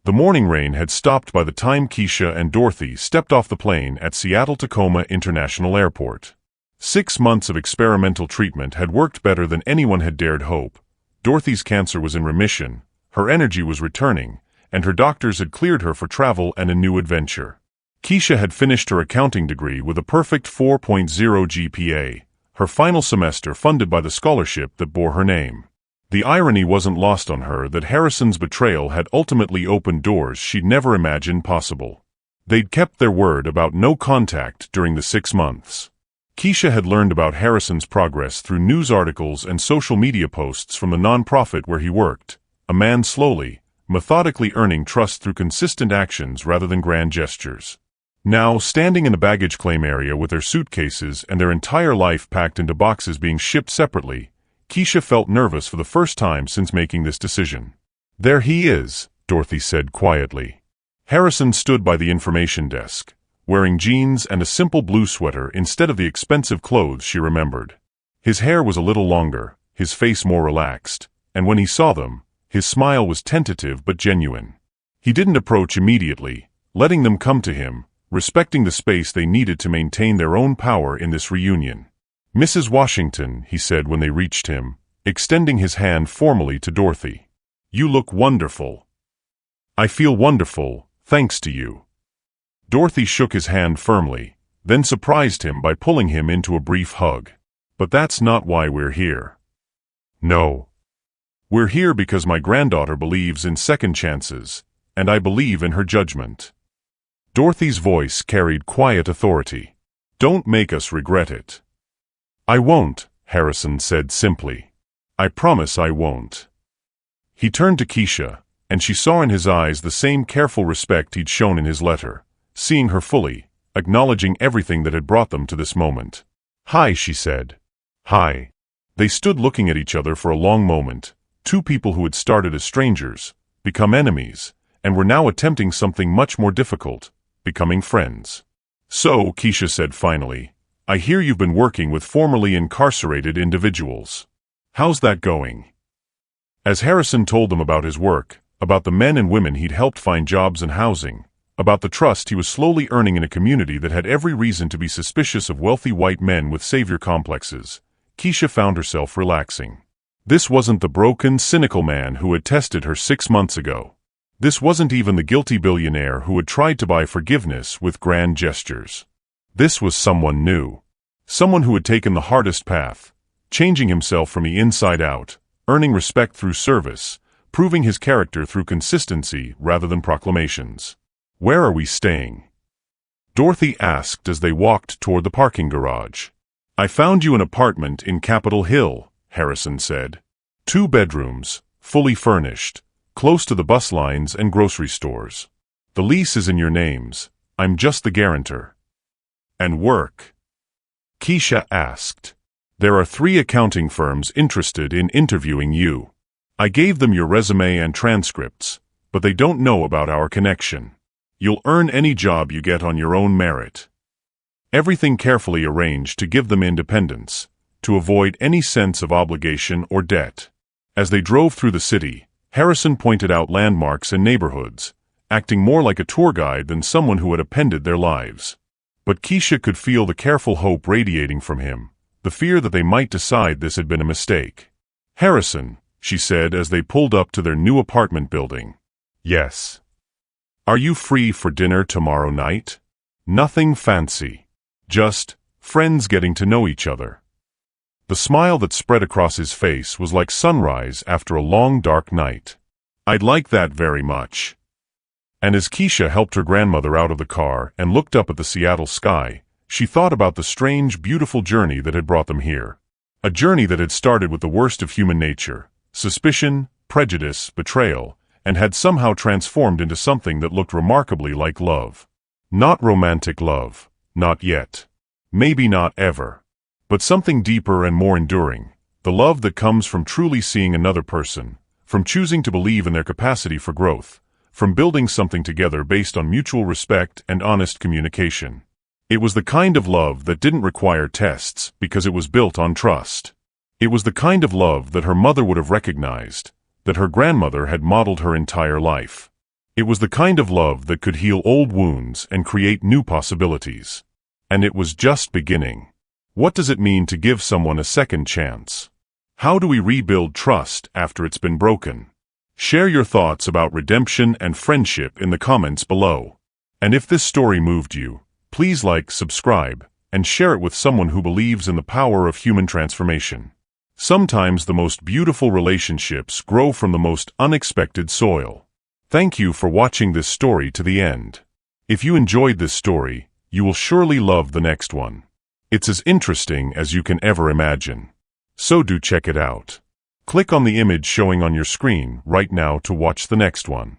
The morning rain had stopped by the time Kesha and Dorothy stepped off the plane at Seattle-Tacoma International Airport. 6 months of experimental treatment had worked better than anyone had dared hope. Dorothy's cancer was in remission, her energy was returning, and her doctors had cleared her for travel and a new adventure. Kesha had finished her accounting degree with a perfect 4.0 GPA, her final semester funded by the scholarship that bore her name. The irony wasn't lost on her that Harrison's betrayal had ultimately opened doors she'd never imagined possible. They'd kept their word about no contact during the 6 months. Kesha had learned about Harrison's progress through news articles and social media posts from the nonprofit where he worked, a man slowly, methodically earning trust through consistent actions rather than grand gestures. Now, standing in the baggage claim area with their suitcases and their entire life packed into boxes being shipped separately, Kesha felt nervous for the first time since making this decision. "There he is," Dorothy said quietly. Harrison stood by the information desk, wearing jeans and a simple blue sweater instead of the expensive clothes she remembered. His hair was a little longer, his face more relaxed, and when he saw them, his smile was tentative but genuine. He didn't approach immediately, letting them come to him, respecting the space they needed to maintain their own power in this reunion. "Mrs. Washington," he said when they reached him, extending his hand formally to Dorothy. "You look wonderful." "I feel wonderful, thanks to you." Dorothy shook his hand firmly, then surprised him by pulling him into a brief hug. "But that's not why we're here." "No. We're here because my granddaughter believes in second chances, and I believe in her judgment." Dorothy's voice carried quiet authority. "Don't make us regret it." "I won't," Harrison said simply. "I promise I won't." He turned to Kesha, and she saw in his eyes the same careful respect he'd shown in his letter, seeing her fully, acknowledging everything that had brought them to this moment. "Hi," she said. "Hi." They stood looking at each other for a long moment, two people who had started as strangers, become enemies, and were now attempting something much more difficult, becoming friends. "So," Kesha said finally, "I hear you've been working with formerly incarcerated individuals. How's that going?" As Harrison told them about his work, about the men and women he'd helped find jobs and housing, about the trust he was slowly earning in a community that had every reason to be suspicious of wealthy white men with savior complexes, Kesha found herself relaxing. This wasn't the broken, cynical man who had tested her 6 months ago. This wasn't even the guilty billionaire who had tried to buy forgiveness with grand gestures. This was someone new. Someone who had taken the hardest path, changing himself from the inside out, earning respect through service, proving his character through consistency rather than proclamations. "Where are we staying?" Dorothy asked as they walked toward the parking garage. "I found you an apartment in Capitol Hill," Harrison said. 2 bedrooms, fully furnished, close to the bus lines and grocery stores. "The lease is in your names. I'm just the guarantor." "And work?" Kesha asked. "There are 3 accounting firms interested in interviewing you. I gave them your resume and transcripts, but they don't know about our connection. You'll earn any job you get on your own merit." Everything carefully arranged to give them independence, to avoid any sense of obligation or debt. As they drove through the city, Harrison pointed out landmarks and neighborhoods, acting more like a tour guide than someone who had appended their lives. But Kesha could feel the careful hope radiating from him, the fear that they might decide this had been a mistake. "Harrison," she said as they pulled up to their new apartment building. "Yes." "Are you free for dinner tomorrow night? Nothing fancy. Just friends getting to know each other." The smile that spread across his face was like sunrise after a long dark night. "I'd like that very much." And as Kesha helped her grandmother out of the car and looked up at the Seattle sky, she thought about the strange, beautiful journey that had brought them here. A journey that had started with the worst of human nature, suspicion, prejudice, betrayal, and had somehow transformed into something that looked remarkably like love. Not romantic love, not yet. Maybe not ever. But something deeper and more enduring, the love that comes from truly seeing another person, from choosing to believe in their capacity for growth, from building something together based on mutual respect and honest communication. It was the kind of love that didn't require tests because it was built on trust. It was the kind of love that her mother would have recognized, that her grandmother had modeled her entire life. It was the kind of love that could heal old wounds and create new possibilities. And it was just beginning. What does it mean to give someone a second chance? How do we rebuild trust after it's been broken? Share your thoughts about redemption and friendship in the comments below. And if this story moved you, please like, subscribe, and share it with someone who believes in the power of human transformation. Sometimes the most beautiful relationships grow from the most unexpected soil. Thank you for watching this story to the end. If you enjoyed this story, you will surely love the next one. It's as interesting as you can ever imagine. So do check it out. Click on the image showing on your screen right now to watch the next one.